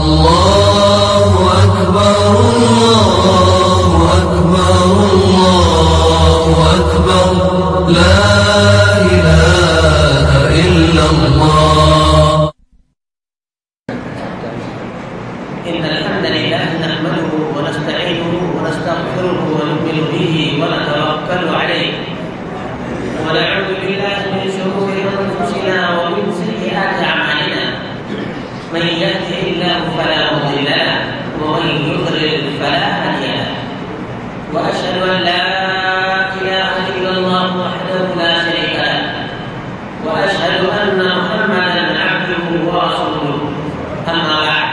الله أكبر الله أكبر الله أكبر لا إله إلا الله. إن الحمد لله نحمده ونستعينه ونستغفره ونؤمن به ونتوكل عليه ونعوذ بالله من شرور أنفسنا ومن سيئات أعمالنا. من يهده الله فلا مضل له ومن يضلل فلا هادي له. وأشهد أن لا إله إلا الله وحده لا شريك له وأشهد أن محمدا عبده ورسوله. أما بعد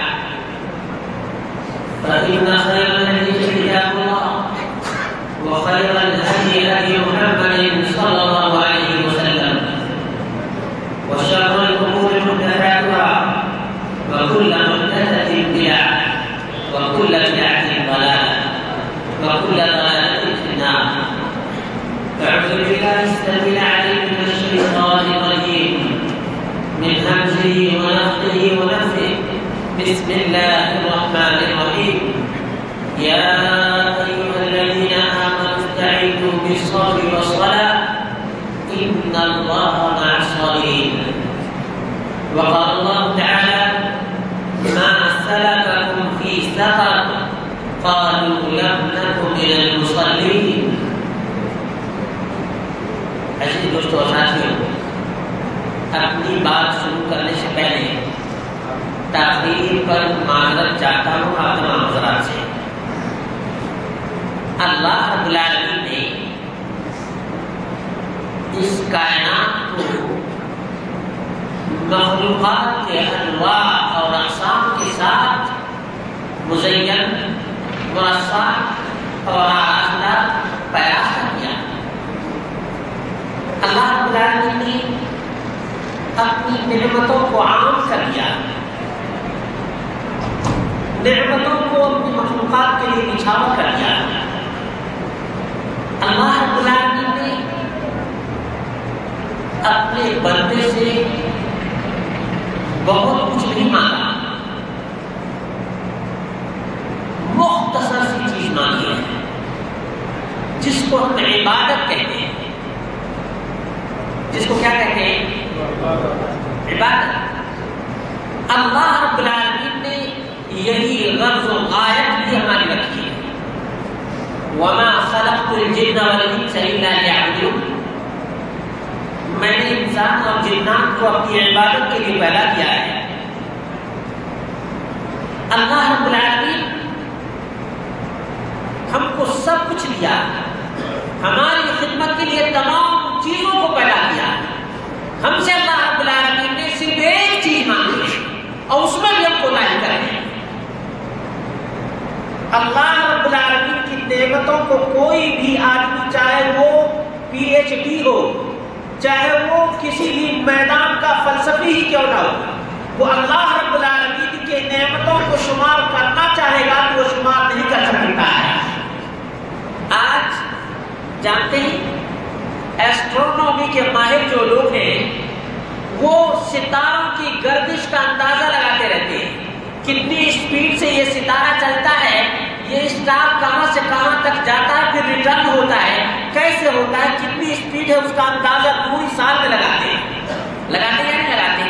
فإن خير الحديث كتاب الله وخير الهدي هدي محمد صلى الله عليه وسلم وشر الأمور محدثاتها وكل محدثة بدعة وكل بدعة ضلالة وكل ضلالة في النار. أعوذ بالله السميع العليم من الشيطان الرجيم من همزه ونفخه ونفثه. بسم الله الرحمن الرحيم. يا أيها الذين آمنوا استعينوا بالصبر والصلاة إن الله مع الصابرين. وقال الله تعالى ما سلككم في سقر قالوا لم نكن من المصلين. عزیز دوستو اور ساتھیوں، اپنی بات شروع کرنے سے پہلے تاخیر پر معذرت چاہتا ہوں آپ تمام حضرات سے. اللہ رب العالمین نے اس کائنات کو مخلوقات کے انواع اور اقسام کے ساتھ مزین، مرصع اور آراستہ پیراستہ کیا. اللہ رب العالمین نے اپنی نعمتوں کو عام کر دیا، نعمتوں کو اپنی مخلوقات کے لیے نچھاور کر دیا. اللہ رب العالمین نے اپنے بندے سے بہت کچھ نہیں مانگا، مختصر سی چیز مانگی ہے جس کو ہم عبادت کہتے ہیں. جس کو کیا کہتے ہیں؟ عبادت. اللہ رب العالمین نے یہی غرض و غایت بھی ہماری رکھی ہے. وما خلقت الجن والانس الا ليعبدون. میں نے انسان اور جنات کو اپنی عبادت کے لیے پیدا کیا ہے. اللہ رب العالمین ہم کو سب کچھ دیا، ہماری خدمت کے لیے تمام چیزوں کو پیدا کیا. ہم سے اللہ رب العالمین نے صرف ایک چیز مانگی ہے اور اس میں بھی ہم کو ناہی کریں. اللہ رب العالمین کی نعمتوں کو کوئی بھی آدمی، چاہے وہ PhD ہو، چاہے وہ کسی بھی میدان کا فلسفی ہی کیوں نہ ہو، وہ اللہ رب العالمین کے نعمتوں کو شمار کرنا چاہے گا تو وہ شمار نہیں کر سکتا ہے. آج جانتے ہیں ایسٹرونومی کے ماہر جو لوگ ہیں وہ ستاروں کی گردش کا اندازہ لگاتے رہتے ہیں. کتنی اسپیڈ سے یہ ستارہ چلتا ہے، یہ اسٹار کہاں سے کہاں تک جاتا ہے، پھر ریٹرن ہوتا ہے، کیسے ہوتا ہے، کتنی اسپیڈ ہے، اس کا اندازہ پوری سال میں لگاتے ہیں. لگاتے یا نہیں لگاتے؟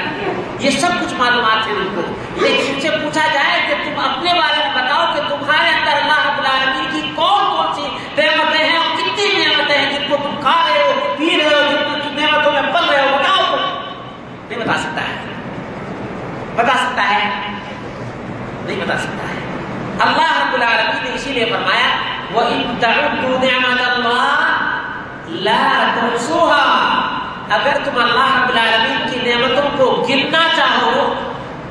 یہ سب کچھ معلومات ہے ان کو. لیکن ان سے پوچھا جائے کہ تم اپنے بارے میں بتاؤ کہ تمہارے اندر اللہ رب العالمین کی کون کون سی نعمتیں ہیں اور کتنی نعمتیں ہیں جن کو تم کھا رہے ہو، پی رہے ہو، جن نعمتوں میں پل رہے ہو، بتاؤ. نہیں بتا سکتا ہے. بتا سکتا ہے؟ نہیں بتا سکتا ہے. اللہ رب العالمین نے اسی لیے فرمایا وَإِن تَعُدُّوا نِعْمَةَ اللَّهِ لَا تُحْصُوهَا. اگر تم اللہ رب العالمین کی نعمتوں کو گننا چاہو،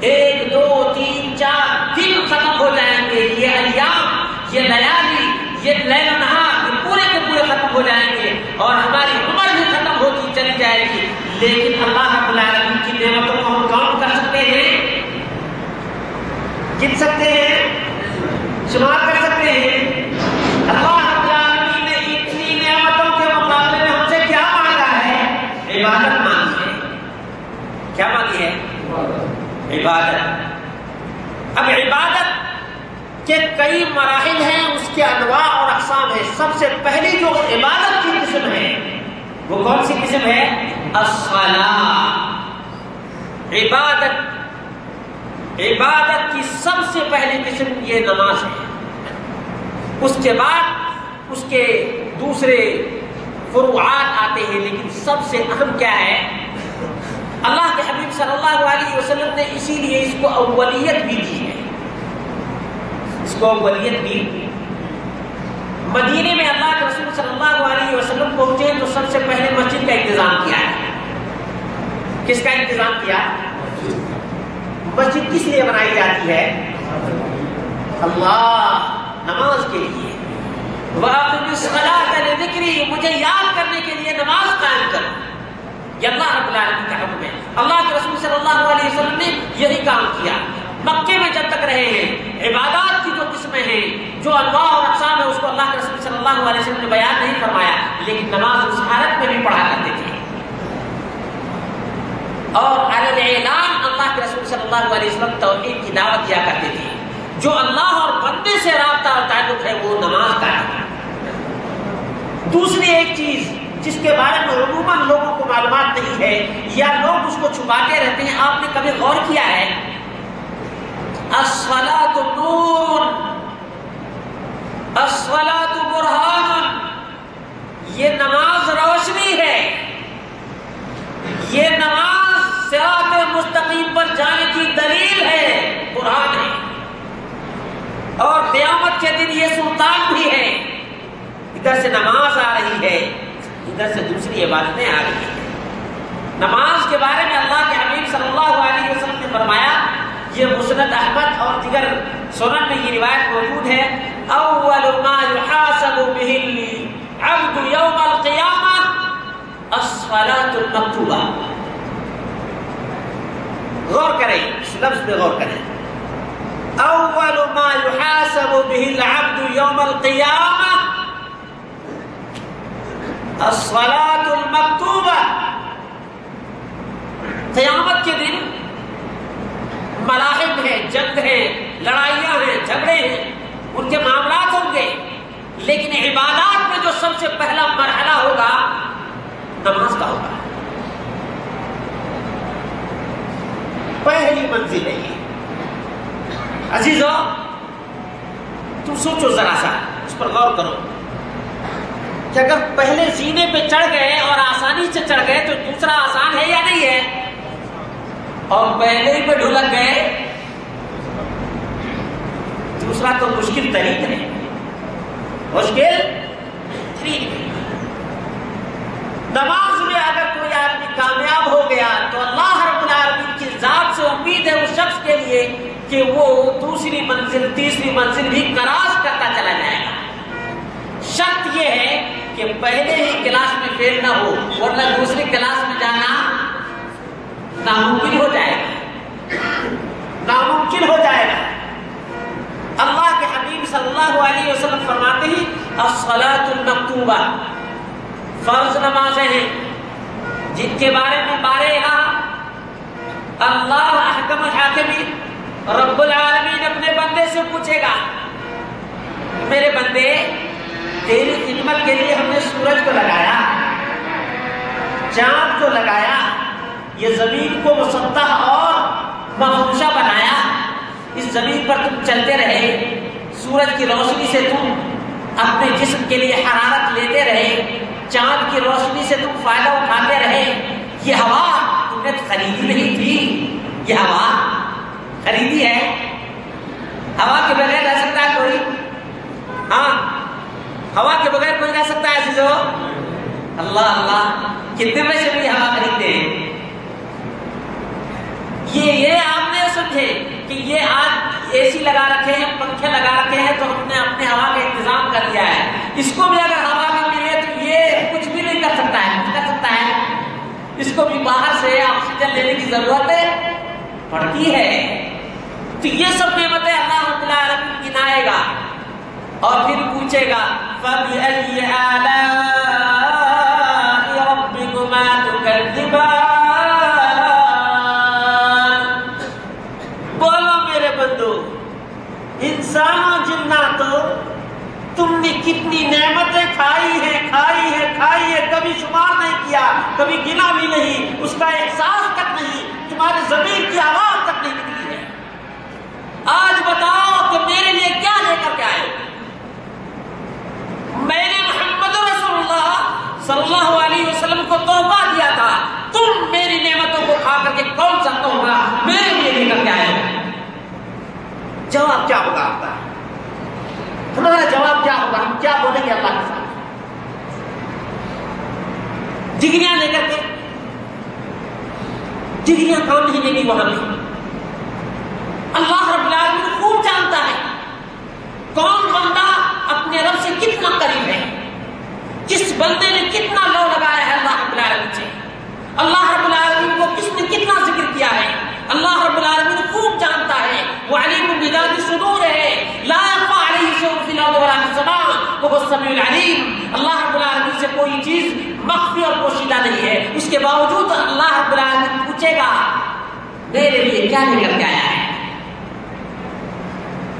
1 2 3 4 دن ختم ہو جائیں گے، یہ ایام، یہ لیالی، یہ لیل و نہار، یہ پورے کے پورے ختم ہو جائیں گے اور ہماری عمر بھی ختم ہوتی چلی جائے گی. لیکن اللہ رب العالمین کی نعمتوں کو ہم کاؤنٹ کر سکتے ہیں، گن سکتے ہیں، شمار کر سکتے ہیں. اللہ رب العالمین نے اتنی نعمتوں کے مقابلے میں ہم سے کیا مانگا ہے؟ عبادت مانگی ہے. کیا مانگی ہے؟ عبادت. اب عبادت کے کئی مراحل ہیں، اس کے انواع اور اقسام ہیں. سب سے پہلی جو عبادت کی قسم ہے وہ کون سی قسم ہے؟ الصلاۃ. عبادت کی سب سے پہلی قسم یہ نماز ہے. اس کے بعد اس کے دوسرے فروعات آتے ہیں، لیکن سب سے اہم کیا ہے؟ اللہ کے حبیب صلی اللہ علیہ وسلم نے اسی لیے اس کو اولیت بھی دی ہے. اس کو اولیت بھی. مدینے میں اللہ کے رسول صلی اللہ علیہ وسلم پہنچے تو سب سے پہلے مسجد کا انتظام کیا ہے. کس کا انتظام کیا؟ مسجد کس لیے بنائی جاتی ہے؟ اللہ، نماز کے لیے. وَأَقِمِ الصَّلَاةَ لِذِكْرِي، مجھے یاد کرنے کے لیے نماز قائم کرو. یہ اللہ رب العالمین کا حکم ہے. اللہ کے رسول صلی اللہ علیہ وسلم نے یہی کام کیا. مکے میں جب تک رہے ہیں عبادات کی جو قسمیں ہیں، جو انواع اور اقسام ہیں، اس کو اللہ کے رسول صلی اللہ علیہ وسلم نے بیان نہیں فرمایا، لیکن نماز اس حالت میں بھی پڑھا کرتے تھے. اور علی الاعلان اللہ کے رسول صلی اللہ علیہ وسلم توحید کی دعوت دیا کرتے تھے. جو اللہ اور بندے سے رابطہ اور تعلق ہے وہ نماز کا ہے. دوسری ایک چیز جس کے بارے میں عموماً لوگوں کو معلومات نہیں ہے یا لوگ اس کو چھپاتے رہتے ہیں، آپ نے کبھی غور کیا ہے؟ الصلاۃ نور، الصلاۃ برہان. یہ نماز روشنی ہے، یہ نماز صراط مستقیم پر جانے کی دلیل ہے، برہان ہے. اور قیامت کے دن یہ سلطان بھی ہے. ادھر سے نماز آ رہی ہے، ادھر سے دوسری عبادتیں آ رہی ہیں. نماز کے بارے میں اللہ کے حبیب صلی اللہ علیہ وسلم نے فرمایا، یہ مسند احمد اور دیگر سنن میں یہ روایت موجود ہے، اول ما يحاسب به العبد يوم القيامة الصلاة المكتوبة. غور کریں، اس لفظ پہ غور کریں. اول ما يحاسب به العبد يوم القيامة الصلاة المكتوبة. قیامت کے دن ملاحم ہیں، جنگ ہیں، لڑائیاں ہیں، جھگڑے ہیں، ان کے معاملات ہوں گے، لیکن عبادات میں جو سب سے پہلا مرحلہ ہوگا نماز کا ہوگا. پہلی منزل ہے یہ. عزیزو، تم سوچو ذرا سا، اس پر غور کرو کہ اگر پہلے زینے پہ چڑھ گئے اور آسانی سے چڑھ گئے تو دوسرا آسان ہے یا نہیں ہے؟ اور پہلے ہی پہ ڈھلک گئے دوسرا تو مشکل ترین ہے. مشکل ترین ہے. نماز میں اگر کوئی آدمی کامیاب ہو گیا تو اللہ رب العالمین کی ذات سے امید ہے اس شخص کے لیے کہ وہ دوسری منزل تیسری منزل بھی کراس کرتا چلا جائے گا. شرط یہ ہے کہ پہلے ہی کلاس میں فیل نہ ہو، ورنہ دوسری کلاس میں جانا ناممکن ہو جائے گا. ناممکن ہو جائے گا. اللہ کے حبیب صلی اللہ علیہ وسلم فرماتے ہیں الصلاۃ المکتوبہ، فرض نمازیں ہیں جن کے بارے میں بارہا اللہ احکم الحاکمین، رب العالمین اپنے بندے سے پوچھے گا، میرے بندے تیری خدمت کے لیے ہم نے سورج کو لگایا، چاند کو لگایا، یہ زمین کو مسطح اور مفروشہ بنایا، اس زمین پر تم چلتے رہے، سورج کی روشنی سے تم اپنے جسم کے لیے حرارت لیتے رہے، چاند کی روشنی سے تم فائدہ اٹھاتے رہے. یہ ہوا تم نے خریدی نہیں تھی، یہ ہوا خریدی ہے. ہوا کے بغیر رہ سکتا ہے کوئی؟ ہاں، ہوا کے بغیر کوئی رہ سکتا ہے عزیزو؟ اللہ اللہ، کتنے پیسے بھی ہوا خریدتے ہیں. یہ آپ نے سمجھے کہ یہ آج اے سی لگا رکھے ہیں، پنکھے لگا رکھے ہیں تو ہم نے اپنے ہوا کا انتظام کر دیا ہے. اس کو بھی اگر ہوا نہ ملے تو یہ کچھ بھی نہیں کر سکتا ہے. کچھ کر سکتا ہے؟ اس کو بھی باہر سے آکسیجن لینے کی ضرورت پڑتی ہے. تو یہ سب نعمتیں اللہ رب العالمین گنائے گا اور پھر پوچھے گا فَبِأَيِّ آلَاءِ رَبِّكُمَا تُكَذِّبَانِ. بندو، انسانوں جناتوں، تم نے کتنی نعمتیں کھائی ہیں، کبھی شمار نہیں کیا، کبھی گنا بھی نہیں، اس کا احساس تک نہیں، تمہارے ضمیر کی آواز تک نہیں نکلی ہے۔ آج بتاؤ کہ میرے لیے کیا لے کر کے آئے؟ میں نے محمد رسول اللہ صلی اللہ علیہ وسلم کو تحفہ دیا تھا، تم میری نعمتوں کو کھا کر کے کون سا تحفہ میرے لیے لے کر کے آئے ہو؟ جواب کیا ہوگا آپ کا؟ ہمارا جواب کیا ہوگا؟ ہم کیا بولیں گے اللہ کے ساتھ؟ ڈگریاں لے کر کے، ڈگریاں کام نہیں لے گی وہاں پہ۔ اللہ رب العالمین خوب جانتا ہے کون بندہ اپنے رب سے کتنا قریب ہے، کس بندے نے کتنا لو لگایا ہے اللہ رب العالمین سے، اللہ رب العالمین کو کس نے کتنا ذکر کیا ہے۔ اللہ رب العالمین خوب جانتا ہے، وہ علیم بذات الصدور ہے، لا يخفى عليه شيء في الارض ولا في السماء وهو السميع العليم۔ اللہ رب العالمین سے کوئی چیز مخفی اور پوشیدہ نہیں ہے، اس کے باوجود اللہ رب العالمین پوچھے گا میرے لیے کیا لے کر کے آیا ہے،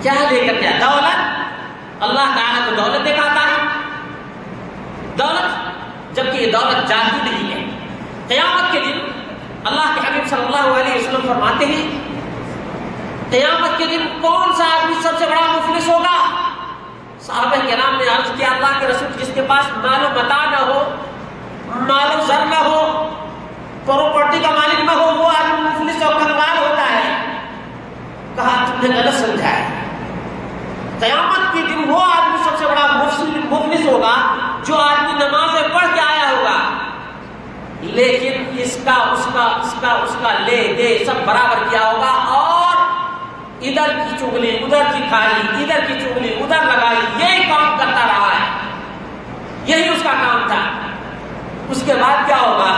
کیا لے کر کے آیا؟ دولت، اللہ تعالیٰ کو دولت دکھاتا ہے، دولت، جبکہ یہ دولت جاتی نہیں ہے۔ قیامت کے دن اللہ کے حبیب صلی اللہ علیہ وسلم فرماتے ہیں قیامت کے دن کون سا آدمی سب سے بڑا مفلس ہوگا؟ صحابہ کرام نے عرض کیا اللہ کے رسول، جس کے پاس مال و متاع نہ ہو، مال و زر نہ ہو، پراپرٹی کا مالک نہ ہو، وہ آدمی مفلس اور کنگال ہوتا ہے۔ کہا تم نے غلط سمجھا ہے، قیامت کے دن وہ آدمی سب سے بڑا مفلس ہوگا جو آدمی نمازیں پڑھ کے آیا ہوگا لیکن اس کا لے دے سب برابر کیا ہوگا، اور ادھر کی چگلی ادھر کی کھائی، ادھر کی چگلی ادھر لگائی، یہی کام کرتا رہا ہے، یہی اس کا کام تھا۔ اس کے بعد کیا ہوگا؟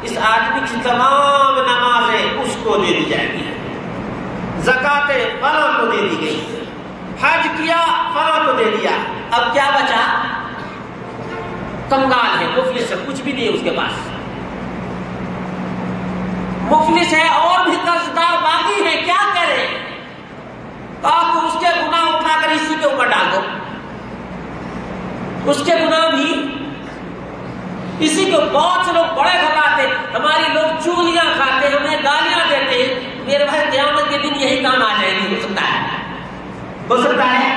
اس آدمی کی تمام نمازیں اس کو دے دی جائیں گی، زکاتیں فلاں کو دے دی گئی، حج کیا فلاں کو دے دیا، اب کیا بچا؟ کنگال ہے، مفلس ہے، کچھ بھی نہیں ہے اس کے پاس، مفلس ہے، اور بھی قرضدار باقی ہے، کیا کرے؟ آپ اس کے گناہ اٹھا کر اسی کے اوپر ڈال دو، اس کے گناہ بھی اسی کو۔ بہت سے لوگ بڑے گھبراتے، ہماری لوگ چغلیاں کھاتے، ہمیں گالیاں دیتے، میرے بھائی قیامت کے دن یہی کام آ جائے گی، ہو سکتا ہے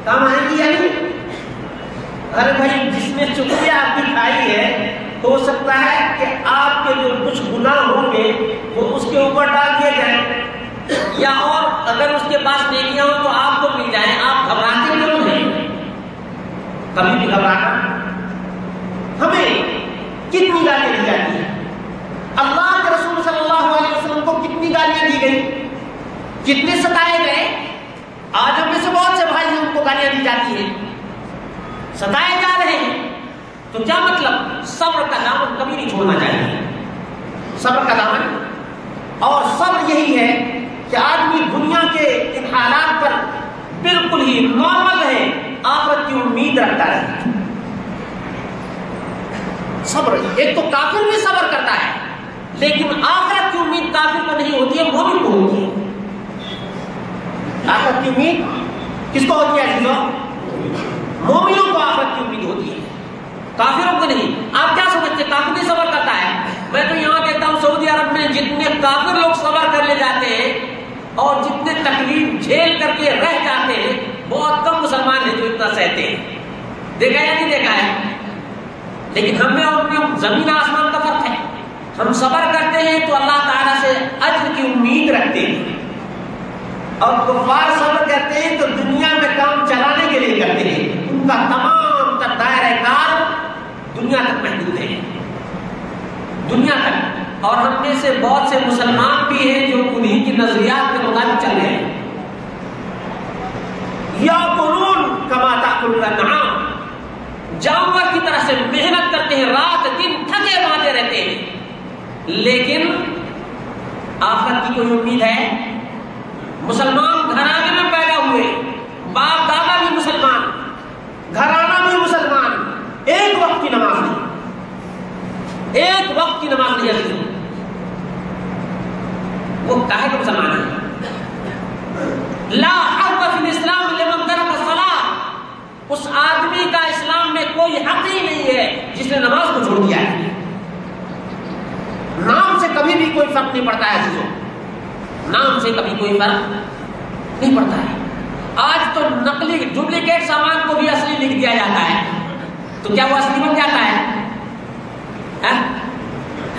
کام آئے گی یا نہیں؟ ارے بھائی جس نے چغلیاں آپ کی کھائی ہے، ہو سکتا ہے کہ آپ کے جو کچھ گناہ ہوں گے وہ اس کے اوپر ڈال دیے جائیں، یا اور اگر اس کے پاس نیکیاں ہوں تو آپ کو مل جائیں۔ آپ گھبراتے کیوں نہیں؟ کبھی بھی گھبرانا، ہمیں کتنی گالیاں دی جاتی ہیں، اللہ کے رسول صلی اللہ علیہ وسلم کو کتنی گالیاں دی گئی، کتنے ستائے گئے۔ آج ہم میں سے بہت سے بھائی ہیں ان کو گالیاں دی جاتی ہیں، ستائے جا رہے ہیں، تو کیا مطلب؟ صبر کا دامن کبھی نہیں چھوڑنا چاہیے، صبر کا دامن۔ اور صبر یہی ہے کہ آدمی دنیا کے ان حالات پر بالکل ہی نارمل ہے، آخرت کی امید رکھتا ہے۔ صبر، ایک تو کافر بھی صبر کرتا ہے لیکن آخرت کی امید کافر کو نہیں ہوتی ہے، مومن کو ہوتی ہے۔ آخرت کی امید کس کو ہوتی ہے عزیزوں؟ مومنوں کو آخرت کی امید ہوتی ہے، کافروں کو نہیں۔ آپ کیا سمجھتے کافر بھی صبر کرتا ہے؟ میں تو یہاں دیکھتا ہوں سعودی عرب میں جتنے کافر لوگ صبر کر لے جاتے ہیں اور جتنے تکلیف جھیل کر کے رہ جاتے ہیں، بہت کم مسلمان ہیں جو اتنا سہتے ہیں۔ دیکھا یا نہیں دیکھا ہے؟ لیکن ہم میں اور ان میں زمین آسمان کا فرق ہے۔ ہم صبر کرتے ہیں تو اللہ تعالیٰ سے اجر کی امید رکھتے ہیں، اور کفار صبر کرتے ہیں تو دنیا میں کام چلانے کے لیے کرتے ہیں، ان کا تمام تر دائرہ کار دنیا تک محدود ہے، دنیا تک۔ اور ہم میں سے بہت سے مسلمان بھی ہیں جو انہیں کی نظریات کے مطابق چل رہے ہیں۔ یاکلون کما تاکل الانعام، جانور کی طرح سے محنت کرتے ہیں، رات دن تھکے ماندے رہتے ہیں، لیکن آخرت کی کوئی امید ہے؟ مسلمان گھرانے میں پیدا ہوئے، باپ دادا بھی مسلمان، گھرانہ بھی مسلمان، ایک وقت کی نماز نہیں، ایک وقت کی نماز نہیں عزیزوں، وہ کاہے کا مسلمان ہے؟ نے نماز کو چھوڑ دیا ہے. نام سے کبھی بھی کوئی فرق نہیں پڑتا ہے عزیزوں، نام سے کبھی کوئی فرق نہیں پڑتا ہے. آج تو نقلی ڈپلیکیٹ سامان کو بھی اصلی لکھ دیا جاتا ہے، تو کیا وہ اصلی بن جاتا ہے؟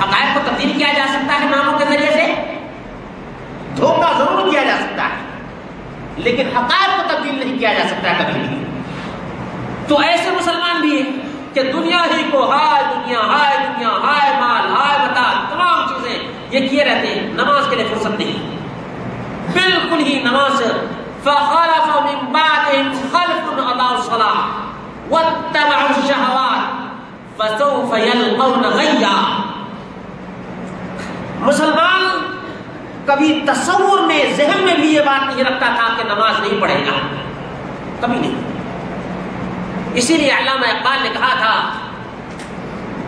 حقائق کو تبدیل کیا جا سکتا ہے ناموں کے ذریعے سے، دھوکہ ضرور کیا جا سکتا ہے لیکن حقائق کو تبدیل نہیں کیا جا سکتا ہے کبھی بھی. تو ایسے مسلمان بھی ہیں کہ دنیا ہی کو ہائے دنیا ہائے دنیا ہائے مال ہائے متا تمام چیزیں یہ کیے رہتے ہیں، نماز کے لیے فرصت نہیں، بالکل ہی نماز. فخلف من بعدهم خلف اضاعوا الصلاة واتبعوا الشهوات فسوف يلقون غيا. مسلمان کبھی تصور میں ذہن میں بھی یہ بات نہیں رکھتا تھا کہ نماز نہیں پڑھے گا، کبھی نہیں. اسی لیے علامہ اقبال نے کہا تھا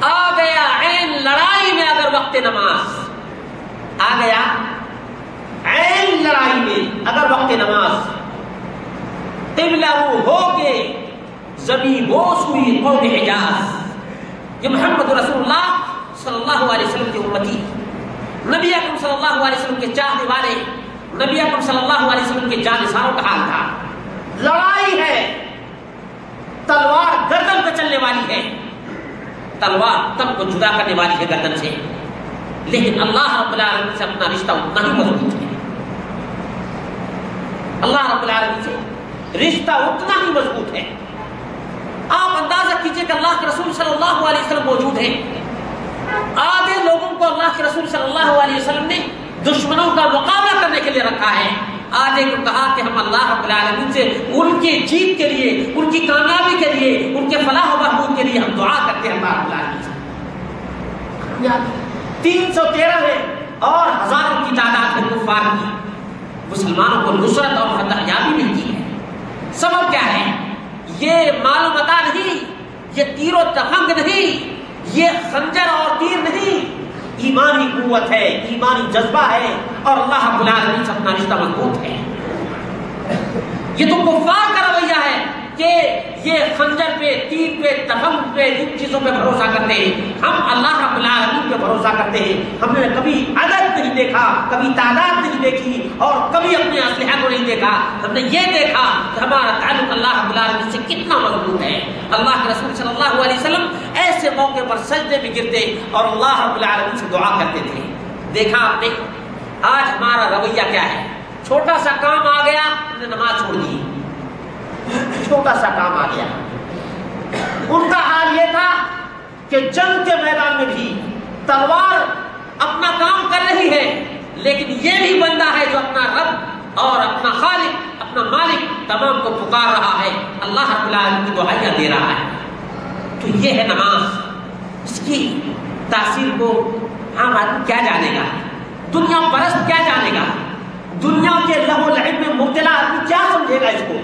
آ گیا عین لڑائی میں اگر وقت نماز، آ گیا عین لڑائی میں اگر وقت نماز، قبلہ ہو کے زمین بوس ہوئی قوم حجاز. یہ محمد رسول اللہ صلی اللہ علیہ وسلم کی امتی، نبی اکرم صلی اللہ علیہ وسلم کے چاہنے والے، نبی اکرم صلی اللہ علیہ وسلم کے جانثاروں کا حال تھا. لڑائی ہے، تلوار گردن پہ چلنے والی ہے، تلوار تن کو جدا کرنے والی ہے گردن سے، لیکن اللہ رب العالمین سے اپنا رشتہ اتنا ہی مضبوط ہے. اللہ رب العالمین سے رشتہ اتنا ہی مضبوط ہے. آپ اندازہ کیجئے کہ اللہ کے رسول صلی اللہ علیہ وسلم موجود ہیں، آدھے لوگوں کو اللہ کے رسول صلی اللہ علیہ وسلم نے دشمنوں کا مقابلہ کرنے کے لیے رکھا ہے، آدھے کو کہا کہ ہم اللہ رب العالمین سے ان کی جیت کے لیے، ان کی کامیابی کے لیے، ان کے فلاح و بہبود کے لیے ہم دعا کرتے ہیں اللہ رب العالمین سے. 313 ہے اور ہزاروں کی تعداد ہے کفار کی، مسلمانوں کو نصرت اور فتح یابی ملتی ہے. سبب کیا ہے؟ یہ مال و متاع نہیں، یہ تیر و تفنگ نہیں، یہ خنجر اور تیر نہیں، ایمانی قوت ہے، ایمانی جذبہ ہے اور اللہ رب العالمین سے اپنا رشتہ مضبوط ہے. یہ تو کفار کا رویہ ہے کہ یہ خنجر پہ، تیر پہ، تفنگ پہ، ان چیزوں پہ بھروسہ کرتے ہیں. ہم اللہ رب العالمین پہ بھروسہ کرتے ہیں. ہم نے کبھی عدد نہیں دیکھا، کبھی تعداد نہیں دیکھی اور کبھی اپنے اسلحہ کو نہیں دیکھا. ہم نے یہ دیکھا کہ ہمارا تعلق اللہ رب العالمین سے کتنا مضبوط ہے. اللہ کے رسول صلی اللہ علیہ وسلم ایسے موقع پر سجدے میں گرتے اور اللہ رب العالمین سے دعا کرتے تھے. دیکھا آپ نے آج ہمارا رویہ کیا ہے؟ چھوٹا سا کام آ گیا ہم نے نماز چھوڑ دی، چھوٹا سا کام آ گیا. ان کا حال یہ تھا کہ جنگ کے میدان میں بھی تلوار اپنا کام کر رہی ہے لیکن یہ بھی بندہ ہے جو اپنا رب اور اپنا خالق، اپنا مالک تمام کو پکار رہا ہے، اللہ رب العالمین کی دعائیاں دے رہا ہے. تو یہ ہے نماز. اس کی تاثیر کو عام آدمی کیا جانے گا، دنیا پرست کیا جانے گا، دنیا کے لہو و لعب میں مبتلا آدمی کیا سمجھے گا اس کو؟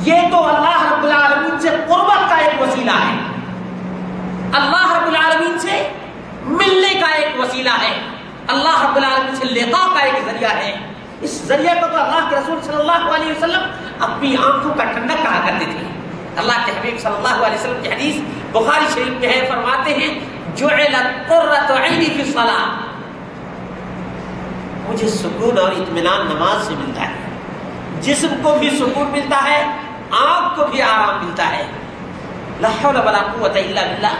یہ تو اللہ رب العالمین سے قربت کا ایک وسیلہ ہے، اللہ رب العالمین سے ملنے کا ایک وسیلہ ہے، اللہ رب العالمین سے لقاء کا ایک ذریعہ ہے. اس ذریعے کو تو اللہ کے رسول صلی اللہ علیہ وسلم اپنی آنکھوں کا ٹھنڈک کہا کرتے تھے. اللہ کے حبیب صلی اللہ علیہ وسلم کی حدیث بخاری شریف میں ہے، فرماتے ہیں جعلت قرۃ عینی فی الصلاۃ، مجھے سکون اور اطمینان نماز سے ملتا ہے. جسم کو بھی سکون ملتا ہے، آنکھ کو بھی آرام ملتا ہے. لا حول ولا قوت الا باللہ.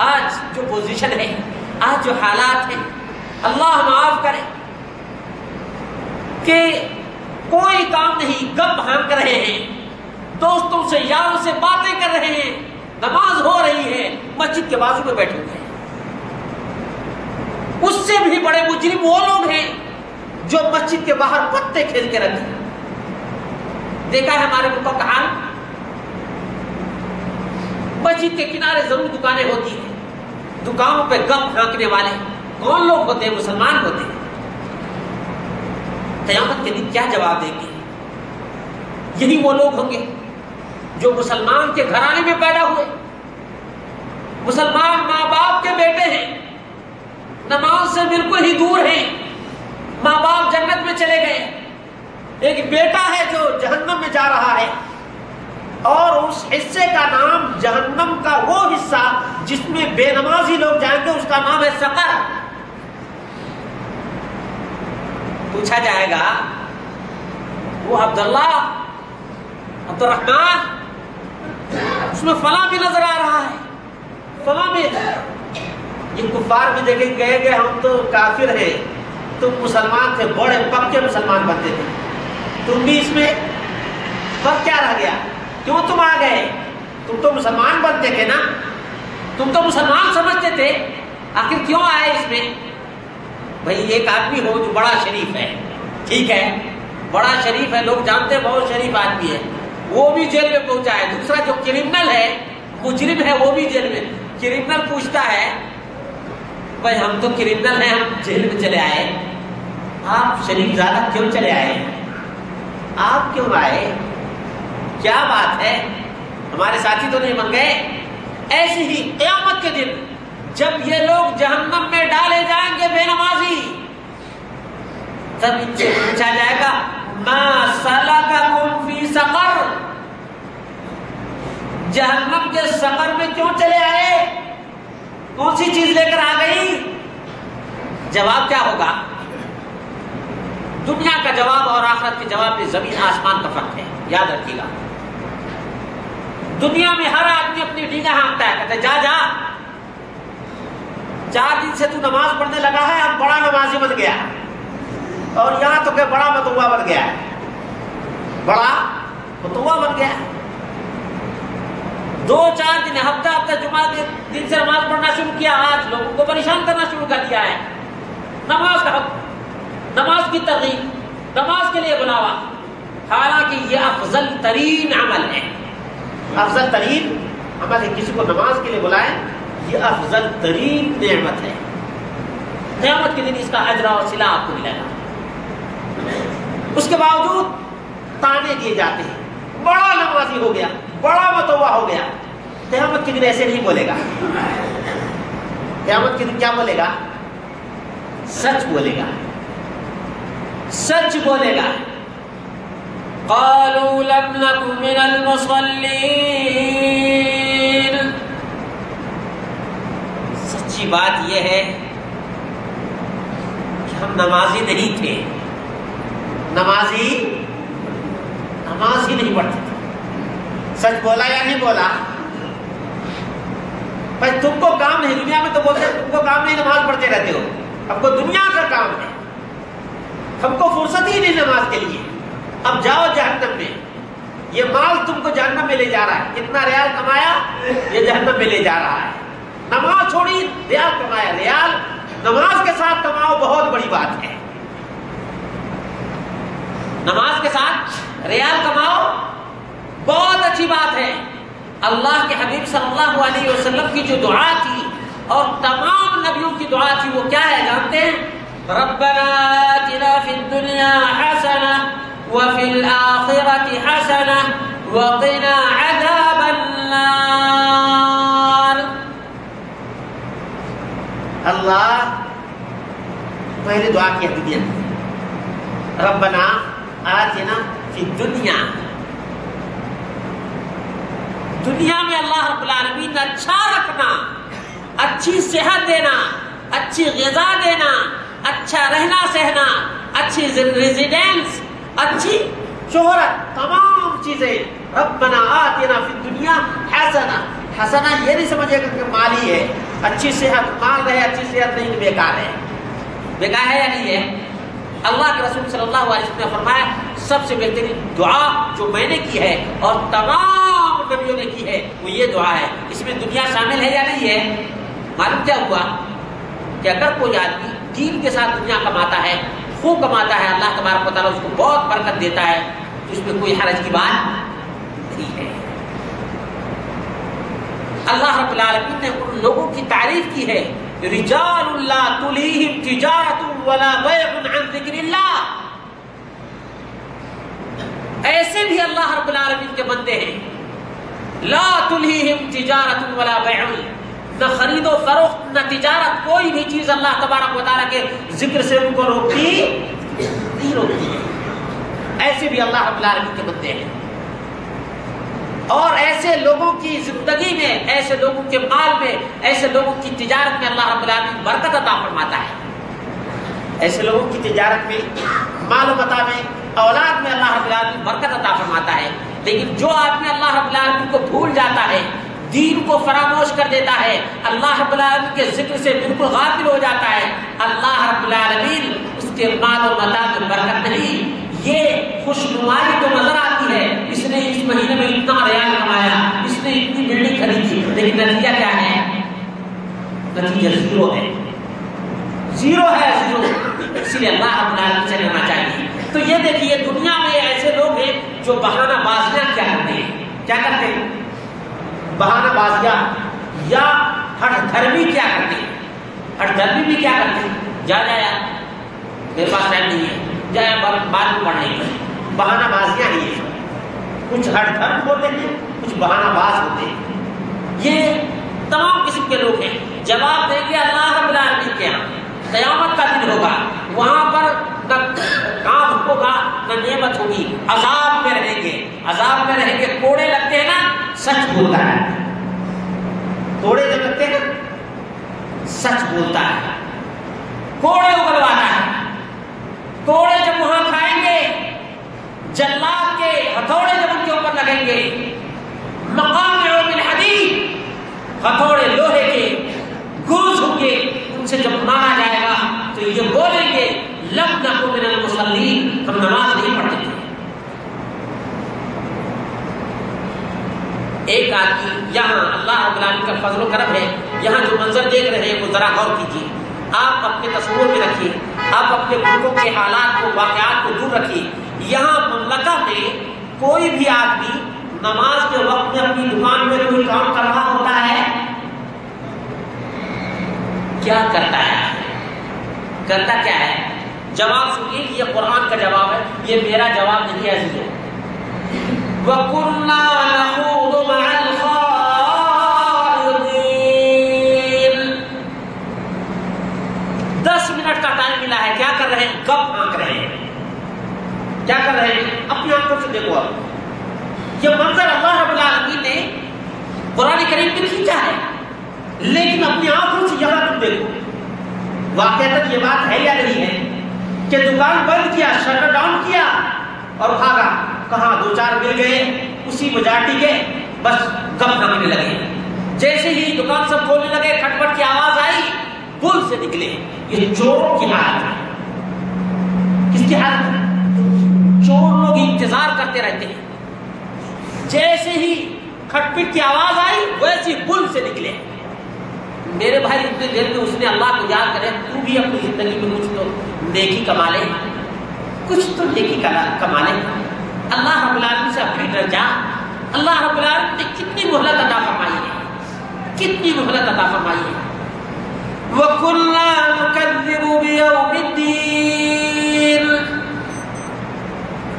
آج جو پوزیشن ہے، آج جو حالات ہیں، اللہ معاف کرے کہ کوئی کام نہیں، گپ ہانک رہے ہیں، دوستوں سے یاروں سے باتیں کر رہے ہیں، نماز ہو رہی ہے، مسجد کے بازو میں بیٹھے ہوئے ہیں. اس سے بھی بڑے مجرم وہ لوگ ہیں جو مسجد کے باہر پتے کھیل کے رکھتے ہیں. دیکھا ہے ہمارے ملک کا حال، مسجد کے کنارے ضرور دکانیں ہوتی ہیں، دکانوں پہ گپ پھانکنے والے کون لوگ ہوتے ہیں؟ مسلمان ہوتے ہیں. قیامت کے دن کیا جواب دیں گے؟ یہی وہ لوگ ہوں گے جو مسلمان کے گھرانے میں پیدا ہوئے، مسلمان ماں باپ کے بیٹے ہیں، نماز سے بالکل ہی دور ہیں، ماں باپ جنت میں چلے گئے، ایک بیٹا ہے جو جہنم میں جا رہا ہے، اور اس حصے کا نام جہنم کا وہ حصہ جس میں بے نمازی لوگ جائیں گے اس کا نام ہے سقر. پوچھا جائے گا وہ عبداللہ عبد الرحمن اس میں فلاں بھی نظر آ رہا ہے فلاں بھی. یہ کفار بھی دیکھیں گئے کہ ہم تو کافر ہیں تم مسلمان تھے بڑے پکے مسلمان بنتے تھے تم بھی اس میں فرق کیا رہ گیا کیوں تم آ گئے تم تو مسلمان بنتے تھے نا تم تو مسلمان سمجھتے تھے آخر کیوں آئے اس میں. بھائی ایک آدمی ہو جو بڑا شریف ہے ٹھیک ہے بڑا شریف ہے لوگ جانتے ہیں بہت شریف آدمی ہے وہ بھی جیل میں پہنچا ہے. دوسرا جو کرمنل ہے مجرم ہے وہ بھی جیل میں. کرمنل پوچھتا ہے بھائی ہم تو کرمنل ہیں ہم جیل میں چلے آئے آپ شریف زیادہ کیوں چلے آئے آپ کیوں آئے کیا بات ہے ہمارے ساتھی تو نہیں بن گئے. ایسی ہی قیامت کے دن جب یہ لوگ جہنم میں ڈالے جائیں گے بے نمازی تب ان سے پوچھا جائے گا ما سلککم فی سقر جہنم کے سقر میں کیوں چلے آئے کون سی چیز لے کر آ گئی. جواب کیا ہوگا دنیا کا جواب اور آخرت کے جواب میں زمین آسمان کا فرق ہے یاد رکھیے گا. دنیا میں ہر آدمی اپنی ڈیگا ہانکتا ہے کہتے جا جا 4 دن سے تو نماز پڑھنے لگا ہے اب بڑا نمازی بن گیا اور یہاں تو کہ بڑا متوا بن گیا بڑا متوا بن گیا. 2-4 دن ہفتہ جمعہ کے دن سے نماز پڑھنا شروع کیا آج لوگوں کو پریشان کرنا شروع کر دیا ہے. نماز کا حق نماز کی ترغیب نماز کے لیے بلاوا حالانکہ یہ افضل ترین عمل ہے. افضل ترین عمل ہے کسی کو نماز کے لیے بلائیں یہ افضل ترین نعمت ہے. قیامت کے دن اس کا اجر اور صلہ آپ کو ملے گا. اس کے باوجود تانے دیے جاتے ہیں بڑا نمازی ہو گیا بڑا متوا ہو گیا. قیامت کے دن ایسے نہیں بولے گا. قیامت کے دن کیا بولے گا سچ بولے گا سچ بولے گا. قالوا لم نكن من المصلين سچی بات یہ ہے کہ ہم نمازی نہیں تھے نماز ہی نہیں پڑھتے تھے. سچ بولا یا نہیں بولا بھائی تم کو کام نہیں دنیا میں تو بولتے تم کو کام نہیں نماز پڑھتے رہتے ہو ہم کو دنیا کا کام ہے ہم کو فرصت ہی نہیں نماز کے لیے. اب جاؤ جہنم میں یہ مال تم کو جہنم میں لے جا رہا ہے کتنا ریال کمایا یہ جہنم میں لے جا رہا ہے. نماز چھوڑی ریال کمایا ریال نماز کے ساتھ کماؤ بہت بڑی بات ہے. نماز کے ساتھ ریال کماؤ بہت اچھی بات ہے. اللہ کے حبیب صلی اللہ علیہ وسلم کی جو دعا تھی اور تمام نبیوں کی دعا تھی وہ کیا ہے جانتے ہیں ربنا آتنا فی الدنیا حسنہ وفی الآخرة حسنة وقنا عذاب النار. اللہ پہلے دعا کیا دنیا ربنا آتنا فی الدنیا دنیا میں اللہ رب العالمین اچھا رکھنا اچھی صحت دینا اچھی غذا دینا اچھا رہنا سہنا اچھی ریزیڈنس اچھی شہرت تمام چیزیں. ربنا آتنا فی الدنیا حسنہ حسنہ یہ نہیں سمجھے گا کہ مالی ہے اچھی صحت مال رہے اچھی صحت نہیں تو بیکار ہے. بیکار ہے یا نہیں ہے. اللہ کے رسول صلی اللہ علیہ وسلم نے فرمایا سب سے بہترین دعا جو میں نے کی ہے اور تمام نبیوں نے کی ہے وہ یہ دعا ہے. اس میں دنیا شامل ہے یا نہیں ہے. معلوم کیا ہوا کہ اگر کوئی آدمی دین کے ساتھ دنیا کماتا ہے خوب کماتا ہے اللہ تبارک و تعالیٰ اس کو بہت برکت دیتا ہے تو اس میں کوئی حرج کی بات نہیں ہے. اللہ رب العالمین نے ان لوگوں کی تعریف کی ہے رجال لا تلہیہم تجارت ولا بیع عن ذکر اللہ. ایسے بھی اللہ رب العالمین کے بندے ہیں لا تلہیہم تجارت ولا بیع نہ خرید و فروخت نہ تجارت کوئی بھی چیز اللہ تبارک و تعالیٰ کے ذکر سے ان کو روکتی نہیں روکتی ہے. ایسے بھی اللہ رب العالمین کے بندے ہیں. اور ایسے لوگوں کی زندگی میں، ایسے لوگوں کے مال میں، ایسے لوگوں کی تجارت میں اللہ رب العالمین برکت عطا فرماتا ہے. ایسے لوگوں کی تجارت میں، مال و متاع میں، اولاد میں اللہ رب العالمین برکت عطا فرماتا ہے. لیکن جو آدمی اللہ رب العالمین کو بھول جاتا ہے، دین کو فراموش کر دیتا ہے، اللہ رب العالمین کے ذکر سے بالکل غافل ہو جاتا ہے، اللہ رب العالمین اس کے مال و متاع میں برکت نہیں. یہ خوشنمائی تو نظر آتی ہے، اس نے اس مہینے میں اتنا ریال کمایا، اس نے اتنی بلڈنگ خریدی، لیکن نتیجہ کیا ہے؟ نتیجہ زیرو ہے، زیرو ہے، زیرو. اس لیے اللہ رب العالمین سے لینا چاہیے. تو یہ دیکھیے دنیا میں ایسے لوگ ہیں جو بہانہ بازیاں کیا کرتے ہیں، کیا کرتے ہیں؟ بہانہ بازیاں یا ہٹ دھرمی کیا کرتے ہیں؟ ہٹ دھرمی بھی کیا کرتے ہیں؟ جایا میرے پاس ٹائم نہیں ہے، جائے بعد میں پڑھ لیں گے. بہانہ بازیاں ہی ہیں، کچھ ہٹ دھرم ہوتے ہیں، کچھ بہانہ باز ہوتے ہیں. یہ تمام قسم کے لوگ ہیں. جواب دیں گے اللہ رب العالمین کے یہاں قیامت کا دن ہوگا، وہاں پر نہ کام ہوگا نہ نعمت ہوگی، عذاب میں رہیں گے. عذاب میں رہیں گے. کوڑے لگتے ہیں نا، سچ بولتا ہے. کوڑے جب لگتے ہیں سچ بولتا ہے، کوڑے اگلواتا ہے. کوڑے جب وہاں کھائیں گے، جلاد کے ہتھوڑے جب ان کے اوپر لگیں گے، مقامع من حدید، ہتھوڑے لوہے کے گوز ہوں گے، ان سے جب مارا جائے گا تو یہ بولیں گے لم نکن من المصلین، ہم نماز نہیں پڑھتے تھے. ایک آدمی یہاں اللہ رب العالمین کا فضل و کرم ہے، یہاں جو منظر دیکھ رہے ہیں وہ ذرا غور کیجیے. آپ اپنے تصور میں رکھیے، آپ اپنے ملکوں کے حالات کو، واقعات کو دور رکھیے. یہاں مملکہ میں کوئی بھی آدمی نماز کے وقت میں اپنی دکان میں کوئی کام کر رہا ہوتا ہے، کیا کرتا ہے؟ کرتا کیا ہے؟ جواب سنیے، یہ قرآن کا جواب ہے، یہ میرا جواب نہیں ہے عزیزو. وَكُنَّا نَخُوضُ مَعَ الْخَائِضِينَ. 10 منٹ کا ٹائم ملا ہے، کیا کر رہے ہیں؟ گپ آنک رہے ہیں. کیا کر رہے ہیں؟ اپنی آنکھوں سے دیکھو. آپ یہ منظر اللہ رب العالمین نے قرآن کریم میں کھینچا ہے، لیکن اپنی آنکھوں سے یہاں تم دیکھو. واقعتاً یہ بات ہے یا نہیں ہے کہ دکان بند کیا، شٹر ڈاؤن کیا اور بھاگا؟ کہاں 2-4 مل گئے، اسی مجاٹی کے بس گپ ہمنے لگے. جیسے ہی دکان سب کھولنے لگے، کھٹپٹ کی آواز آئی، پل سے نکلے. یہ چوروں کی حالت ہے. کس کی حالت ہے؟ چور لوگ انتظار کرتے رہتے ہیں، جیسے ہی کھٹپٹ کی آواز آئی ویسے پل سے نکلے. میرے بھائی اتنے دیر میں اس نے اللہ کو یاد کرے، تو بھی اپنی زندگی میں کچھ تو نیکی کما لے، کچھ تو نیکی کما لے. اللہ رب العالمین سے اپنی ڈر جا. اللہ رب العالمین نے کتنی مہلت عطا فرمائی ہے، کتنی مہلت عطا فرمائی ہے. وَكُنَّا نُكَذِّبُ بِيَوْمِ الدِّينِ.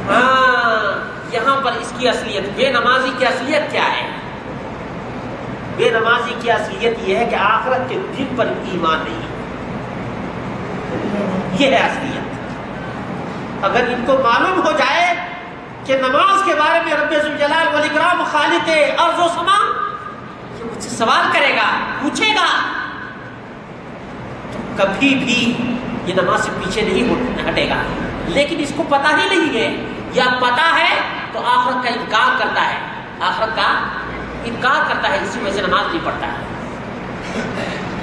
ہاں، یہاں پر اس کی اصلیت، بے نمازی کی اصلیت کیا ہے؟ بے نمازی کی اصلیت یہ ہے کہ آخرت کے دن پر ایمان نہیں. یہ ہے اصلیت. اگر ان کو معلوم ہو جائے کہ نماز کے بارے میں رب ذوالجلال والاکرام خالق ارض و سما یہ مجھ سے سوال کرے گا، پوچھے گا، تو کبھی بھی یہ نماز سے پیچھے نہیں ہٹے گا. لیکن اس کو پتہ ہی نہیں ہے، یا پتہ ہے تو آخرت کا انکار کرتا ہے، آخرت کا انکار کرتا ہے، اسی وجہ سے نماز نہیں پڑھتا ہے.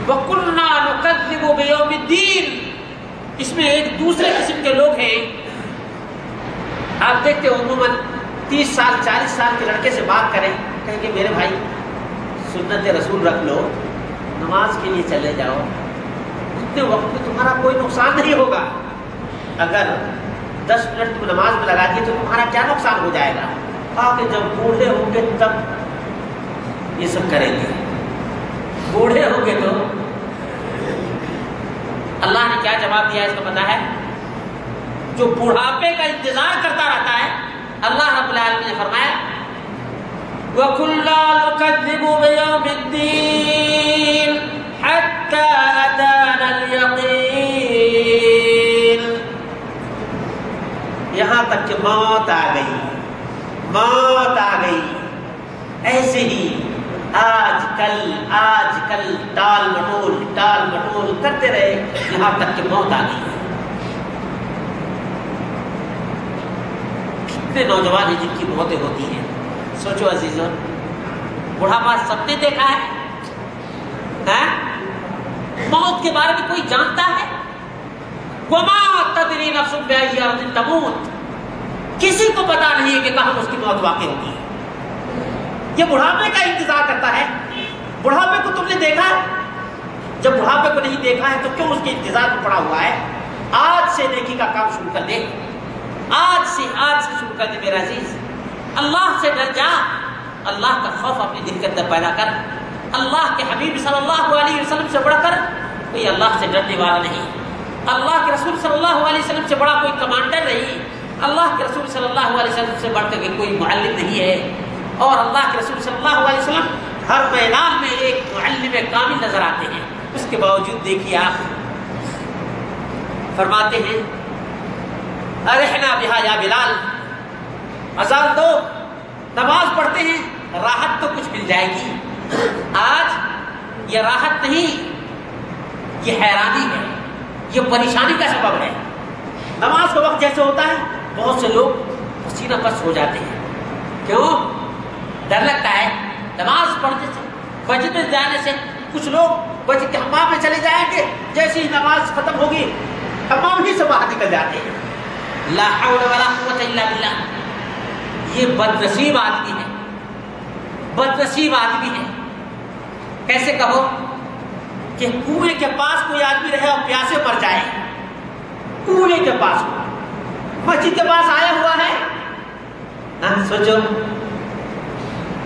وَكُنَّا نُكَذِّبُ بِيَوْمِ الدِّينِ. اس میں ایک دوسرے قسم کے لوگ ہیں. آپ دیکھتے عموماً 30 سال 40 سال کے لڑکے سے بات کریں، کہیں کہ میرے بھائی سنت رسول رکھ لو، نماز کے لیے چلے جاؤ، اتنے وقت میں تمہارا کوئی نقصان نہیں ہوگا. اگر 10 منٹ تم نماز میں لگا دیے تو تمہارا کیا نقصان ہو جائے گا؟ کہ جب بوڑھے ہوں گے تب یہ سب کریں گے. بوڑھے ہوں گے تو اللہ نے کیا جواب دیا اس کا پتہ ہے؟ جو بڑھاپے کا انتظار کرتا رہتا ہے، اللہ رب العالمین نے فرمایا وَكُلَّا نُكَذِّبُ بِيَوْمِ الدِّينِ حَتَّى أَتَانَا الْيَقِينُ. یہاں تک کہ موت آ گئی، موت آ گئی. ایسے ہی آج کل ٹال مٹول کرتے رہے یہاں تک کہ موت آ گئی. کتنے نوجوان ہیں جن کی موتیں ہوتی ہیں. سوچو عزیزوں، بڑھاپا سب نے دیکھا ہے. موت کے بارے میں کوئی جانتا ہے؟ وما تدری نفس بأی ارض تموت. کسی کو پتا نہیں ہے کہ کہاں اس کی موت واقع ہوتی ہے. یہ بڑھاپے کا انتظار کرتا ہے. بڑھاپے کو تم نے دیکھا ہے؟ جب بڑھاپے کو نہیں دیکھا ہے تو کیوں اس کے انتظار میں پڑا ہوا ہے؟ آج سے نیکی کا کام شروع کر دے. آج سے شروع کر دے میرا عزیز. اللہ سے ڈر جا. اللہ کا خوف اپنے دل کے اندر پیدا کر. اللہ کے حبیب صلی اللہ علیہ وسلم سے بڑھ کر کوئی اللہ سے ڈرنے والا نہیں. اللہ کے رسول صلی اللہ علیہ وسلم سے بڑا کوئی کمانڈر نہیں. اللہ کے رسول صلی اللہ علیہ وسلم سے بڑھ کر کوئی معلم نہیں ہے. اور اللہ کے رسول صلی اللہ علیہ وسلم ہر میدان میں ایک معلم کامل نظر آتے ہیں. اس کے باوجود دیکھیے آپ فرماتے ہیں ارحنا بہا یا بلال. اذان دو، نماز پڑھتے ہیں، راحت تو کچھ مل جائے گی. آج یہ راحت نہیں، یہ حیرانی ہے، یہ پریشانی کا سبب ہے. نماز کا وقت جیسے ہوتا ہے بہت سے لوگ پسینہ پس ہو جاتے ہیں. کیوں؟ ڈر لگتا ہے. نماز پڑھنے سے، مسجد میں جانے سے کچھ لوگ مسجد کے حمام میں چلے جائیں گے، جیسے ہی نماز ختم ہوگی حمام ہی سے باہر نکل جاتے ہیں. لا حول ولا قوت الا باللہ. یہ بد نصیب آدمی ہے، بد نصیب آدمی ہے. کیسے کہو کہ کنویں کے پاس کوئی آدمی رہے اور پیاسے مر جائے. کنویں کے پاس، مسجد کے پاس آیا ہوا ہے. سوچو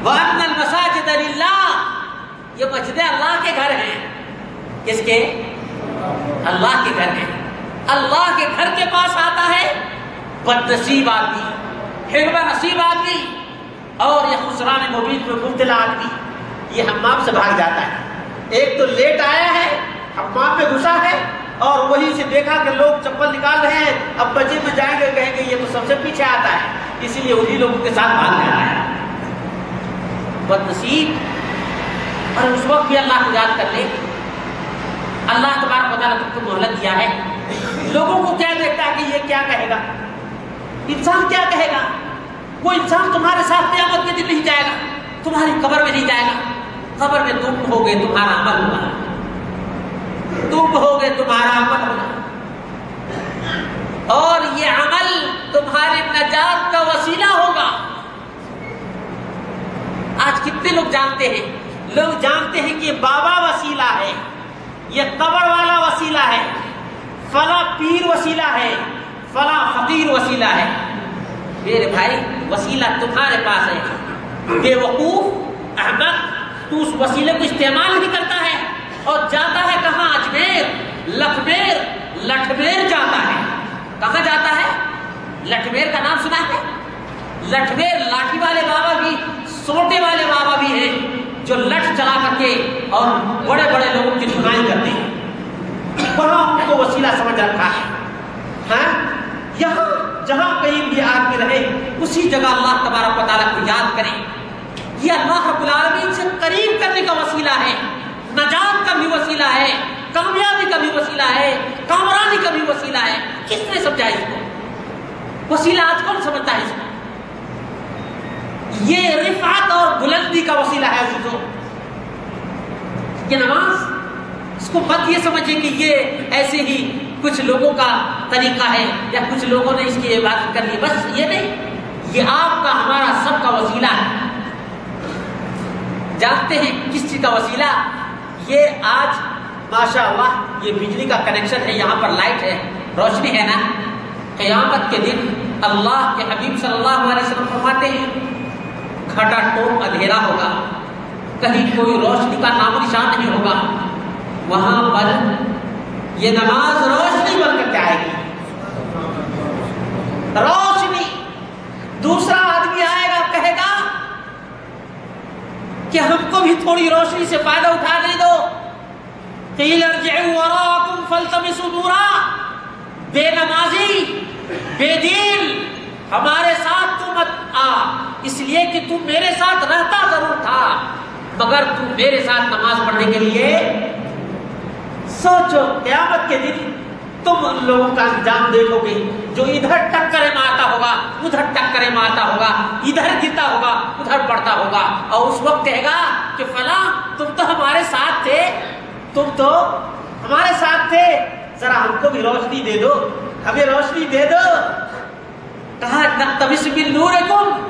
وَأَنَّ الْمَسَاجِدَ لِلَّهِ. یہ مسجدیں اللہ کے گھر ہیں. کس کے؟ اللہ کے گھر ہیں. اللہ کے گھر کے پاس آتا ہے بد نصیب آدمی، حربہ نصیب آدمی، اور یہ خسران مبین میں مبتلا آدمی. یہ حمام سے بھاگ جاتا ہے. ایک تو لیٹ آیا ہے، حمام میں گھسا ہے، اور وہیں سے دیکھا کہ لوگ چپل نکال رہے ہیں. اب مسجد میں جائیں گے کہیں گے یہ تو سب سے پیچھے آتا ہے، اسی لیے انہی لوگوں کے ساتھ بھاگ جاتا ہے. بد نصیب. اور اس وقت بھی اللہ کو یاد کر لے. اللہ تبارک و تعالیٰ تم کو مہلت دیا ہے. لوگوں کو کیا دیکھتا ہے کہ یہ کیا کہے گا، انسان کیا کہے گا. وہ انسان تمہارے ساتھ قیامت کے دن نہیں جائے گا، تمہاری قبر میں نہیں جائے گا. قبر میں تم ہوگے، تمہارا عمل ہوگا. تم ہوگے، تمہارا عمل ہوگا، اور یہ عمل تمہاری نجات کا وسیلہ ہوگا. آج کتنے لوگ جانتے ہیں؟ لوگ جانتے ہیں کہ یہ بابا وسیلہ ہے، یہ قبر والا وسیلہ ہے، فلاں پیر وسیلہ ہے، فلاں فقیر وسیلہ ہے. میرے بھائی وسیلہ تمہارے پاس ہے. بے وقوف احمق، تو اس وسیلے کو استعمال نہیں کرتا ہے اور جاتا ہے کہاں؟ اجمیر، لٹھمیر جاتا ہے. کہاں جاتا ہے؟ لٹھمیر کا نام سنا ہے؟ لٹھمیر لاٹھی والے بابا بھی، سوٹے والے بابا بھی ہیں جو لٹھ چلا کر کے اور بڑے بڑے لوگوں کی سنائی کرتے ہیں. وہاں ان کو وسیلہ سمجھ رکھا ہے. یہاں جہاں کہیں بھی آدمی رہے اسی جگہ اللہ تبارک و تعالیٰ کو یاد کریں. یہ اللہ رب العالمین سے قریب کرنے کا وسیلہ ہے، نجات کا بھی وسیلہ ہے، کامیابی کا بھی وسیلہ ہے، کامرانی کا بھی وسیلہ ہے. کس نے سمجھا اس کو؟ وسیلہ آج کون سمجھتا ہے اس کو؟ یہ رفعت اور بلندی کا وسیلہ ہے عزیزوں. یہ نماز، اس کو مت یہ سمجھے کہ یہ ایسے ہی کچھ لوگوں کا طریقہ ہے یا کچھ لوگوں نے اس کی عبادت کر لی. بس یہ نہیں، یہ آپ کا ہمارا سب کا وسیلہ ہے. جانتے ہیں کس چیز کا وسیلہ؟ یہ آج ماشاء اللہ یہ بجلی کا کنیکشن ہے، یہاں پر لائٹ ہے، روشنی ہے نا. قیامت کے دن اللہ کے حبیب صلی اللہ علیہ وسلم فرماتے ہیں کھٹا ٹوپ اندھیرا ہوگا، کہیں کوئی روشنی کا نام و نشان نہیں ہوگا. وہاں پر یہ نماز روشنی بن کر کے آئے گی. روشنی. دوسرا آدمی آئے گا کہے گا کہ ہم کو بھی تھوڑی روشنی سے فائدہ اٹھانے دو. قیل ارجعوا وراءکم فالتمسوا نورا. بے نمازی، بے دین، ہمارے ساتھ تو مت آ، اس لیے کہ تو میرے ساتھ رہتا ضرور تھا مگر تو میرے ساتھ نماز پڑھنے کے لیے سوچو قیامت کے دن تم ان لوگوں کا انجام دیکھو گے جو ادھر ٹکرے مارتا ہوگا ادھر ٹکرے مارتا ہوگا ادھر گرتا ہوگا ادھر پڑتا ہوگا اور اس وقت کہے گا کہ فلاں تم تو ہمارے ساتھ تھے تم تو ہمارے ساتھ تھے ذرا ہم کو بھی روشنی دے دو ہمیں روشنی دے دو کہا نقتبس من نورکم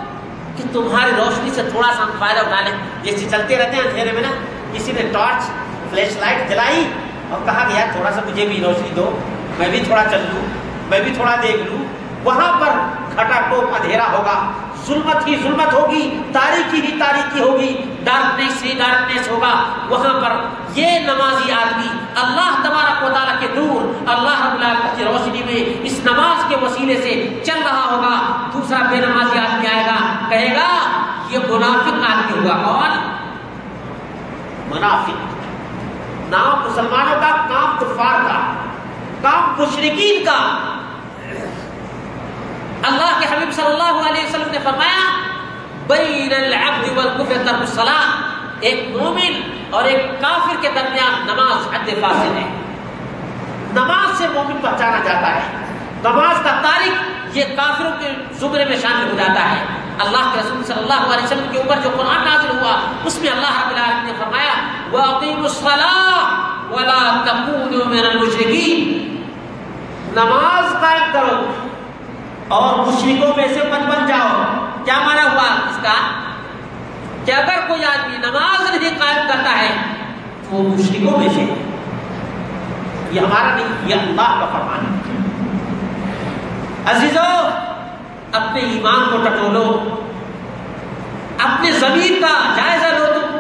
کہ تمہاری روشنی سے تھوڑا سا ہم فائدہ اٹھا لیں جیسے چلتے رہتے ہیں اندھیرے میں نا کسی نے ٹارچ فلیش لائٹ جلائی اور کہا کہ یار تھوڑا سا مجھے بھی روشنی دو میں بھی تھوڑا چل لوں میں بھی تھوڑا دیکھ لوں وہاں پر کھٹا ٹوپ اندھیرا ہوگا ظلمت ہی ظلمت ہوگی تاریکی ہی تاریکی ہوگی ڈارکنیس ہی ڈارکنیس ہوگا وہاں پر یہ نمازی آدمی اللہ تبارک و تعالیٰ کے نور اللہ رب العالمین کی روشنی میں اس نماز کے وسیلے سے چل رہا ہوگا دوسرا بے نمازی آدمی آئے گا کہے گا یہ منافق آدمی ہوگا کون منافق نام مسلمانوں کا کام کفار کا کام مشرکین کا اللہ کے حبیب صلی اللہ علیہ وسلم نے فرمایا بین العبد والکفر ترک الصلاۃ ایک مومن اور ایک کافر کے درمیان نماز حد فاصل ہے نماز سے مومن پہچانا جاتا ہے نماز کا تارک یہ کافروں کے زمرے میں شامل ہو جاتا ہے اللہ کے رسول صلی اللہ علیہ وسلم کے اوپر جو قرآن نازل ہوا اس میں اللہ رب العالمین نے فرمایا وَأَقِيمُوا الصَّلَاةَ وَلَا تَكُونُوا مِنَ الْمُشْرِكِينَ نماز قائم کرو اور مشرکوں میں سے مت بن جاؤ کیا مانا ہوا اس کا کہ اگر کوئی آدمی نماز نہیں قائم کرتا ہے تو وہ مشرکوں میں سے یہ ہمارا نہیں یہ اللہ کا فرمان ہے عزیزو اپنے ایمان کو ٹٹولو اپنے ضمیر کا جائزہ لو تم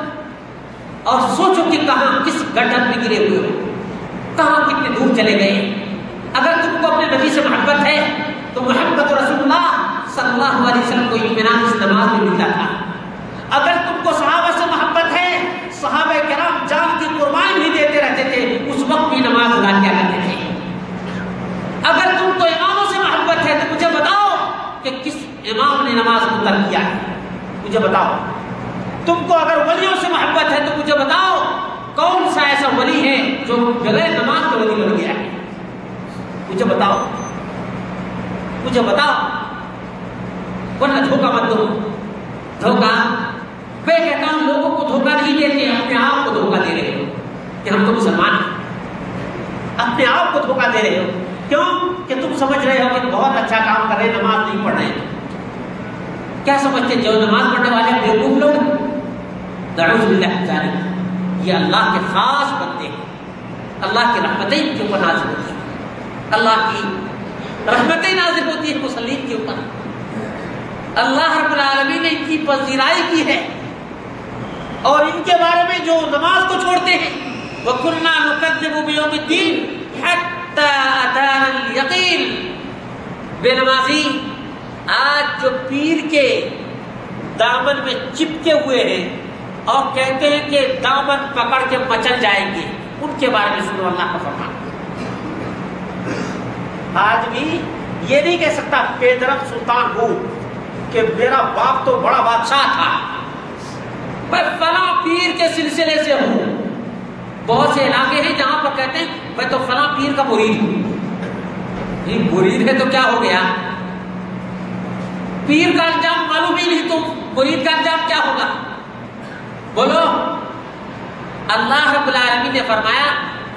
اور سوچو کہ کہاں کس گڈھے میں گرے ہوئے ہو کہاں کتنے دور چلے گئے اگر تم کو اپنے نبی سے محبت ہے تو محمد رسول اللہ صلی اللہ علیہ وسلم کو اطمینان اس نماز میں ملتا تھا اگر تم کو صحابہ سے محبت ہے صحابہ کرام جان کی قربانی بھی دیتے رہتے تھے اس وقت بھی نماز ادا کیا کرتے تھے اگر تم کو اماموں سے محبت ہے تو مجھے بتاؤ کہ کس امام نے نماز کو ترک کیا ہے مجھے بتاؤ تم کو اگر ولیوں سے محبت ہے تو مجھے بتاؤ کون سا ایسا ولی ہے جو بغیر نماز کے ولی بن گیا ہے مجھے بتاؤ مجھے بتاؤ ورنہ دھوکہ مت دو دھوکہ میں کہتا ہوں لوگوں کو دھوکہ نہیں دیتے اپنے آپ کو دھوکہ دے رہے ہو کہ ہم تو مسلمان ہیں اپنے آپ کو دھوکہ دے رہے ہو کیوں کہ تم سمجھ رہے ہو کہ بہت اچھا کام کر رہے ہیں نماز نہیں پڑھ رہے ہیں کیا سمجھتے جو نماز پڑھنے والے بیوقوف لوگ نعوذ باللہ من ذالک یہ اللہ کے خاص بندے ہیں اللہ کی رحمتیں ان کے اوپر نازل ہوتی ہیں اللہ کی رحمتیں نازل ہوتی ہے مسلمین کے اوپر اللہ رب العالمین نے ان کی پذیرائی کی ہے اور ان کے بارے میں جو نماز کو چھوڑتے ہیں وَكُنَّا نُكَذِّبُ بِيَوْمِ الدِّينِ حَتَّى أَتَانَا الْيَقِينُ بے نمازی آج جو پیر کے دامن میں چپکے ہوئے ہیں اور کہتے ہیں کہ دامن پکڑ کے مچل جائیں گے ان کے بارے میں سنو اللہ کا فرمان آج بھی یہ نہیں کہہ سکتا پیدرم سلطان ہوں کہ میرا باپ تو بڑا بادشاہ تھا میں فلاں پیر کے سلسلے سے ہوں بہت سے علاقے ہیں جہاں پر کہتے ہیں میں تو فلاں پیر کا مرید ہوں مرید ہے تو کیا ہو گیا پیر کا انجام معلوم ہی نہیں تو مرید کا انجام کیا ہوگا بولو اللہ رب العالمین نے فرمایا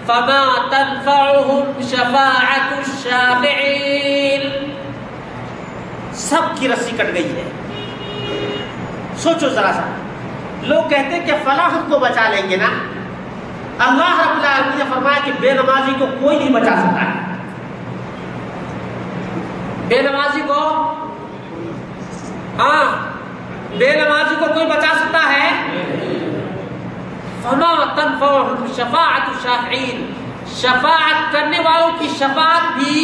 فما تنفعهم شفاعة الشافعين سب کی رسی کٹ گئی ہے سوچو ذرا سا لوگ کہتے ہیں کہ فلاں ہم کو بچا لیں گے نا اللہ رب العالمین نے فرمایا کہ بے نمازی کو کوئی نہیں بچا سکتا ہے بے نمازی کو ہاں بے نمازی کو کوئی بچا سکتا ہے فما تنفعهم شفاعت الشافعین شفاعت کرنے والوں کی شفاعت بھی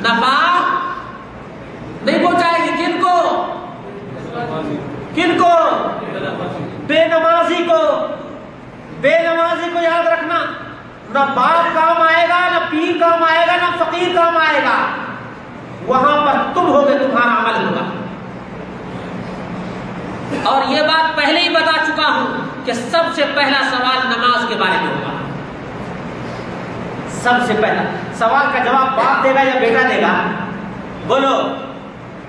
نفع نہیں پہنچائے گی کن کو بے نمازی کو بے نمازی کو یاد رکھنا نہ باپ کام آئے گا نہ پیر کام آئے گا نہ فقیر کام آئے گا وہاں پر تم ہوگے تمہارا عمل ہوگا اور یہ بات پہلے ہی بتا چکا ہوں کہ سب سے پہلا سوال نماز کے بارے میں ہوگا. سب سے پہلا سوال کا جواب باپ دے گا یا بیٹا دے گا؟ بولو.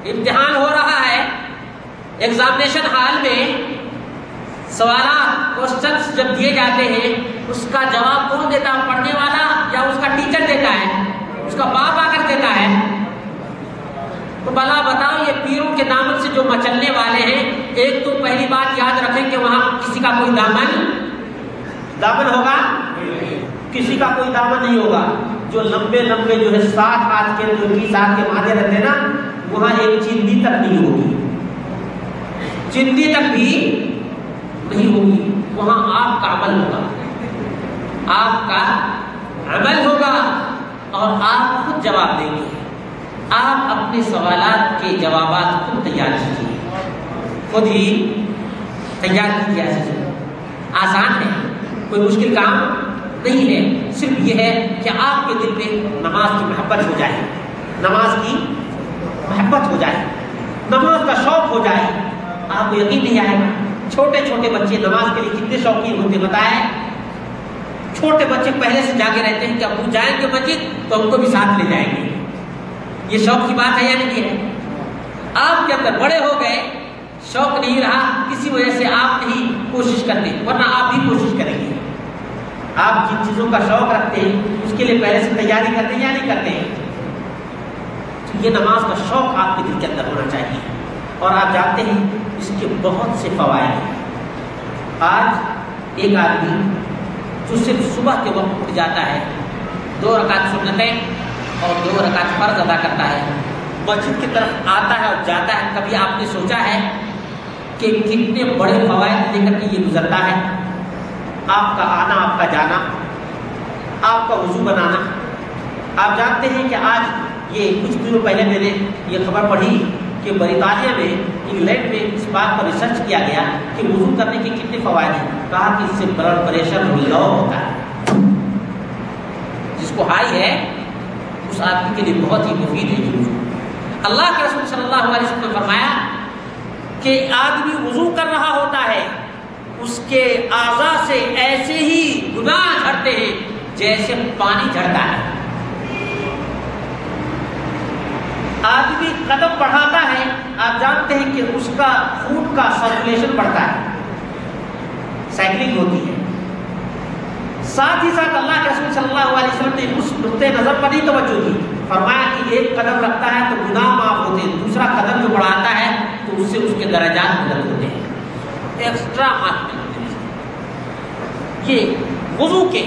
امتحان ہو رہا ہے، ایگزامینیشن ہال میں سوالات کوسچنس جب دیے جاتے ہیں اس کا جواب کون دیتا ہے؟ پڑھنے والا یا اس کا ٹیچر دیتا ہے؟ اس کا باپ آ کر دیتا ہے. تو بلا بتاؤ، یہ پیروں کے دامن سے جو مچلنے والے ہیں، ایک تو پہلی بات یاد رکھیں کہ وہاں کسی کا کوئی دامن ہوگا؟ کسی کا کوئی دامن نہیں ہوگا. جو لمبے لمبے جو ہے 60 ہاتھ کے جو 20 ہاتھ کے مادے رہتے ہیں نا، وہاں ایک چندی تک نہیں ہوگی، چندی تک بھی نہیں ہوگی. وہاں آپ کا عمل ہوگا، آپ کا عمل ہوگا اور آپ خود جواب دیں گے. آپ اپنے سوالات کے جوابات خود تیار کیجیے، خود ہی تیار کیجیے. آسان ہے، کوئی مشکل کام نہیں ہے. صرف یہ ہے کہ آپ کے دل میں نماز کی محبت ہو جائے، نماز کی محبت ہو جائے، نماز کا شوق ہو جائے. آپ کو یقین نہیں آئے گا چھوٹے چھوٹے بچے نماز کے لیے کتنے شوقین ہوتے. بتائیں، چھوٹے بچے پہلے سے جاگے رہتے ہیں کہ ابو جائیں گے مسجد تو ہم کو بھی ساتھ لے جائیں گے. یہ شوق کی بات ہے یا نہیں ہے؟ آپ کے اندر بڑے ہو گئے، شوق نہیں رہا، اسی وجہ سے آپ نہیں کوشش کرتے، ورنہ آپ بھی کوشش کریں گے. آپ جن چیزوں کا شوق رکھتے ہیں اس کے لیے پہلے سے تیاری کرتے ہیں یا نہیں کرتے ہیں؟ تو یہ نماز کا شوق آپ کے دل کے اندر ہونا چاہیے. اور آپ جانتے ہیں اس کے بہت سے فوائد ہیں. آج ایک آدمی جو صرف صبح کے وقت اٹھ جاتا ہے، 2 رکعت سنتیں اور 2 رکعت فرض ادا کرتا ہے، مسجد کی طرف آتا ہے اور جاتا ہے، کبھی آپ نے سوچا ہے کہ کتنے بڑے فوائد لے کر کے یہ گزرتا ہے؟ آپ کا آنا، آپ کا جانا، آپ کا وضو بنانا. آپ جانتے ہیں کہ آج یہ کچھ دنوں پہلے میں نے یہ خبر پڑھی کہ برطانیہ میں، انگلینڈ میں اس بات پر ریسرچ کیا گیا کہ وضو کرنے کے کتنے فوائد ہیں. کہا کہ اس سے بلڈ پریشر لو ہوتا ہے، جس کو ہائی ہے اس آدمی کے لیے بہت ہی مفید ہے یہ وضو. اللہ کے رسول صلی اللہ علیہ وسلم نے فرمایا کہ آدمی وضو کر رہا ہوتا ہے، اس کے اعضاء سے ایسے ہی گناہ جھڑتے ہیں جیسے پانی جھڑتا ہے. آدمی قدم بڑھاتا ہے، آپ جانتے ہیں کہ اس کا خون کا سرکولیشن بڑھتا ہے، سائیکلنگ ہوتی ہے. ساتھ ہی ساتھ اللہ کے رسول صلی اللہ علیہ وسلم نے اس نقطۂ نظر پر نہیں توجہ دی. فرمایا کہ ایک قدم رکھتا ہے تو گناہ معاف ہوتے ہیں، دوسرا قدم جو بڑھاتا ہے تو اس سے اس کے درجات بلند ہوتے ہیں، ایکسٹرا مارک ملتے ہیں. یہ وضو کے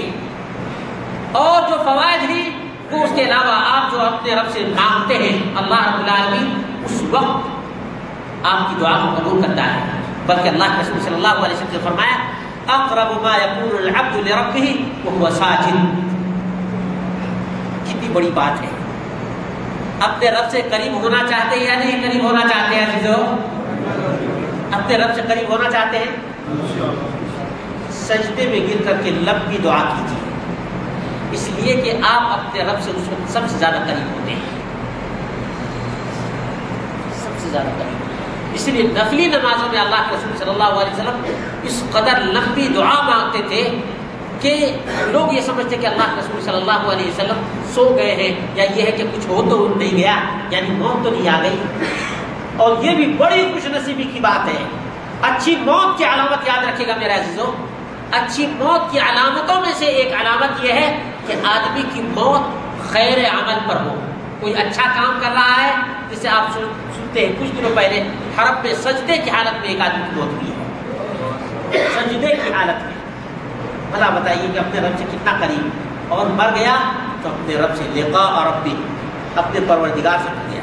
اور جو فوائد ہیں وہ اس کے علاوہ آپ جو اپنے رب سے مانگتے ہیں، اللہ رب العالمین اس وقت آپ کی دعا کو قبول کرتا ہے. بلکہ اللہ کے رسول صلی اللہ علیہ وسلم نے فرمایا اقرب ما يكون العبد لربه وهو ساجد. کتنی بڑی بات ہے. اپنے رب سے قریب ہونا چاہتے ہیں یا نہیں قریب ہونا چاہتے ہیں عزیزو؟ اپنے رب سے قریب ہونا چاہتے ہیں؟ سجدے میں گر کر کے لب کی دعا کیجیے، اس لیے کہ آپ اپنے رب سے اس وقت سب سے زیادہ قریب ہوتے ہیں، سب سے زیادہ قریب. اس لیے نفلی نمازوں میں اللہ کے رسول صلی اللہ علیہ وسلم اس قدر لمبی دعا مانگتے تھے کہ لوگ یہ سمجھتے کہ اللہ کے رسول صلی اللہ علیہ وسلم سو گئے ہیں، یا یہ ہے کہ کچھ ہو تو نہیں گیا، یعنی موت تو نہیں آ گئی. اور یہ بھی بڑی خوش نصیبی کی بات ہے. اچھی موت کی علامت یاد رکھے گا میرے عزیزوں، اچھی موت کی علامتوں میں سے ایک علامت یہ ہے کہ آدمی کی موت خیر عمل پر ہو. کوئی اچھا کام کر رہا ہے، جسے آپ سنتے ہیں کچھ دنوں پہلے حرم میں سجدے کی حالت میں ایک آدمی کی موت ہوئی ہے، سجدے کی حالت میں. بھلا بتائیے کہ اپنے رب سے کتنا قریب، اور مر گیا تو اپنے رب سے لقاء اور ربی، اپنے پروردگار سے مل گیا.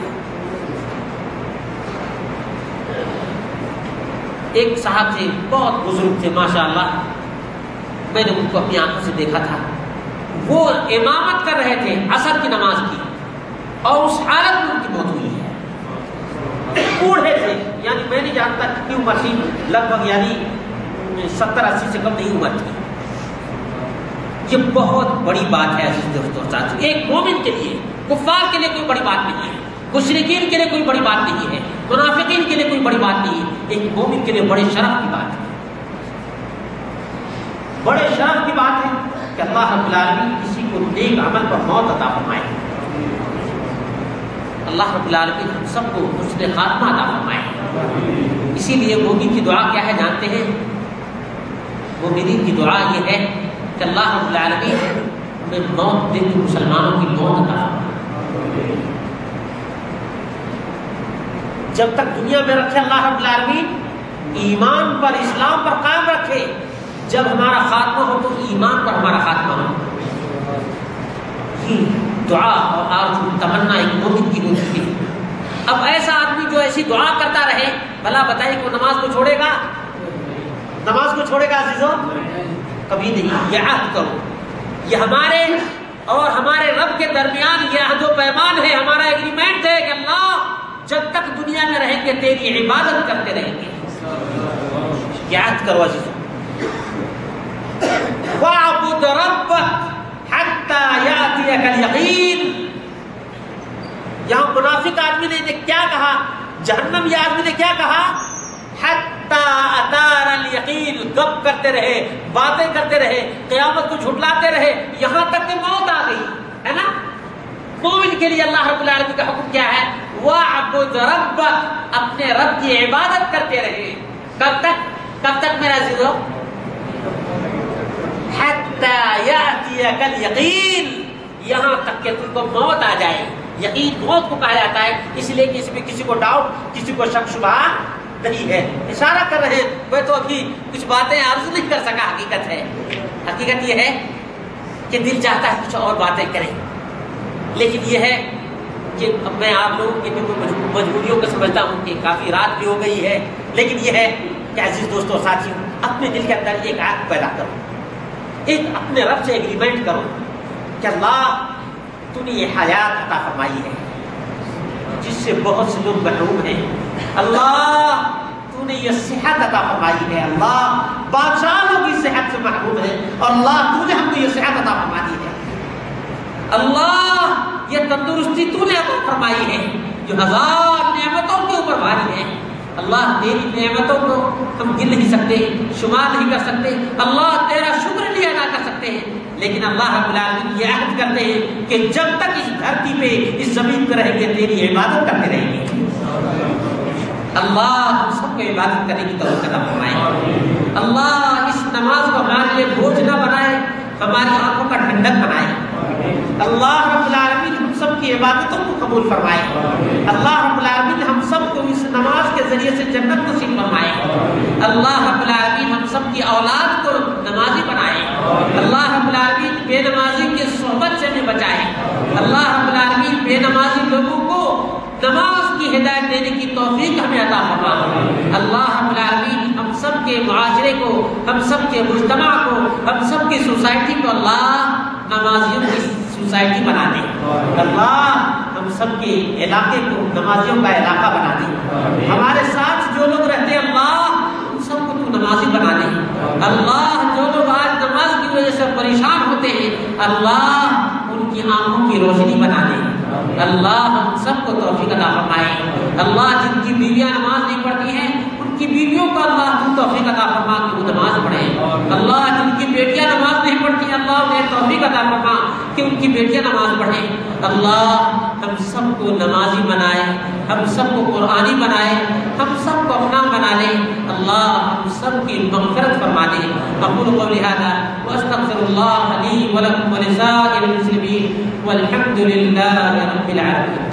ایک صاحب تھے، بہت بزرگ تھے ماشاءاللہ، میں نے ان کو اپنی آنکھوں سے دیکھا تھا. وہ امامت کر رہے تھے عصر کی نماز کی، اور اس حالت میں ان کی موت ہوئی ہے. بوڑھے تھے، یعنی میں نہیں جانتا کتنی عمر تھی، لگ بھگ یعنی 70-80 سے کم نہیں عمر تھی. یہ بہت بڑی بات ہے عزیز دوستو ساتھیو. ایک مومن کے لیے، کفار کے لیے کوئی بڑی بات نہیں ہے، مشرکین کے لیے کوئی بڑی بات نہیں ہے، منافقین کے لیے کوئی بڑی بات نہیں ہے، ایک مومن کے لیے بڑے شرف کی بات ہے، بڑے شرف کی بات ہے کہ اللہ رب العالمین کسی کو نیک عمل پر موت عطا فرمائے، اللہ رب العالمین ہم سب کو حسن خاتمہ عطا فرمائے۔ اسی لیے مومن کی دعا کیا ہے جانتے ہیں؟ مومنین کی دعا یہ ہے کہ اللہ رب العالمین ہمیں موت دے کے مسلمانوں کی موت عطا فرمائے، جب تک دنیا میں رکھے اللہ رب العالمین ایمان پر اسلام پر قائم رکھے، جب ہمارا خاتمہ ہو تو ایمان پر ہمارا خاتمہ ہو۔ یہ دعا اور آرزو تمنا ایک مومن کی ہوتی ہے۔ اب ایسا آدمی جو ایسی دعا کرتا رہے، بھلا بتائیے کہ وہ نماز کو چھوڑے گا؟ نماز کو چھوڑے گا عزیزوں؟ کبھی نہیں۔ یہ عہد کرو، یہ ہمارے اور ہمارے رب کے درمیان یہ عہد و پیمان ہے، ہمارا ایگریمنٹ ہے کہ اللہ جب تک دنیا میں رہیں گے تیری عبادت کرتے رہیں گے۔ یہ عہد کرو عزیزوں۔ وَاعْبُدْ رَبَّكَ حَتَّى يَأْتِيَكَ الْيَقِينُ۔ یہاں منافق آدمی نے کیا کہا؟ جہنمی آدمی نے کیا کہا؟ حَتَّى أَتَانَا الْيَقِينُ، گپ کرتے رہے، باتیں کرتے رہے، قیامت کو جھٹلاتے رہے، یہاں تک کہ موت آ گئی، ہے نا؟ مومن کے لیے اللہ رب العالمین کا حکم کیا ہے؟ وَاعْبُدْ رَبَّكَ، اپنے رب کی عبادت کرتے رہے۔ کب تک؟ کب تک میرا عزیزو؟ حَتَّى يَأْتِيَكَ الْيَقِينُ، یہاں تک کہ تم کو موت آ جائے۔ یقین موت کو کہا جاتا ہے، اس لیے کہ اس میں کسی کو ڈاؤٹ، کسی کو شک شبہ نہیں ہے۔ اشارہ کر رہے ہیں، وہ تو ابھی کچھ باتیں عرض نہیں کر سکا، حقیقت ہے۔ حقیقت یہ ہے کہ دل چاہتا ہے کچھ اور باتیں کریں، لیکن یہ ہے کہ اب میں آپ لوگوں کی مجبوریوں کو سمجھتا ہوں کہ کافی رات بھی ہو گئی ہے، لیکن یہ ہے کہ عزیز دوستوں اور ساتھیوں، اپنے دل کے اندر ایک عہد پیدا کرو، ایک اپنے رب سے ایگریمنٹ کرو کہ اللہ تو نے یہ حیات عطا فرمائی ہے جس سے بہت سے لوگ محروم ہیں، اللہ تو نے یہ صحت عطا فرمائی ہے، اللہ بادشاہ لوگ اس صحت سے محروم ہیں اور اللہ تو نے ہم کو یہ صحت عطا فرما دی ہے، اللہ یہ تندرستی تو نے عطا فرمائی ہے جو ہزار نعمتوں کے اوپر بھاری ہے۔ اللہ تیری نعمتوں کو ہم گن نہیں سکتے، شمار نہیں کر سکتے، اللہ تیرا شکر نہیں ادا کر سکتے ہیں، لیکن اللہ رب العالمین یہ عہد کرتے ہیں کہ جب تک اس دھرتی پہ اس زمین پہ رہیں گے تیری عبادت کرتے رہیں گے۔ اللہ ہم سب کو عبادت کرنے کی توفیق عطا فرمائے، اللہ اس نماز کو ہمارے لیے بوجھ نہ بنائے، ہماری آنکھوں کا ٹھنڈک بنائے، اللہ رب العالمین ہم سب کی عبادتوں کو قبول فرمائے، اللہ رب العالمین ہم سب کو اس نماز کے ذریعے سے جنت نصیب فرمائے، اللہ رب العالمین ہم سب کی اولاد کو نمازی بنائے، اللہ رب العالمین بے نمازی کی صحبت سے ہمیں بچائے، اللہ رب العالمین بے نمازی لوگوں کو نماز کی ہدایت دینے کی توفیق ہمیں عطا فرما، اللہ رب العالمین ہم سب کے معاشرے کو، ہم سب کے مجتمع کو، ہم سب کی سوسائٹی کو اللہ نمازیوں کی سوسائٹی بنا دے، اللہ ہم سب کے علاقے کو نمازیوں کا علاقہ بنا دے، ہمارے ساتھ جو لوگ رہتے ہیں اللہ ان سب کو تو نمازی بنا دے، اللہ جو لوگ آج نماز کی وجہ سے پریشان ہوتے ہیں اللہ ان کی آنکھوں کی روشنی بنا دے، اللہ ہم سب کو توفیق عطا فرمائے، اللہ جن کی بیویاں نماز نہیں پڑھتی ہیں ان کی بیویوں کو اللہ توفیق عطا فرما کہ وہ نماز پڑھیں، اللہ جن کی بیٹیاں نماز نہیں پڑھتی ہیں اللہ انہیں توفیق عطا فرما کہ ان کی بیٹیاں نماز پڑھیں، اللہ ہم سب کو نمازی بنائے، ہم سب کو قرآنی بنائے، ہم سب کو اپنا بنا لے، اللہ ہم سب کی مغفرت فرما دے۔ اقول قولی ھذا واستغفر اللہ لی ولکم ولسائر المسلمین والحمد للہ رب العالمین۔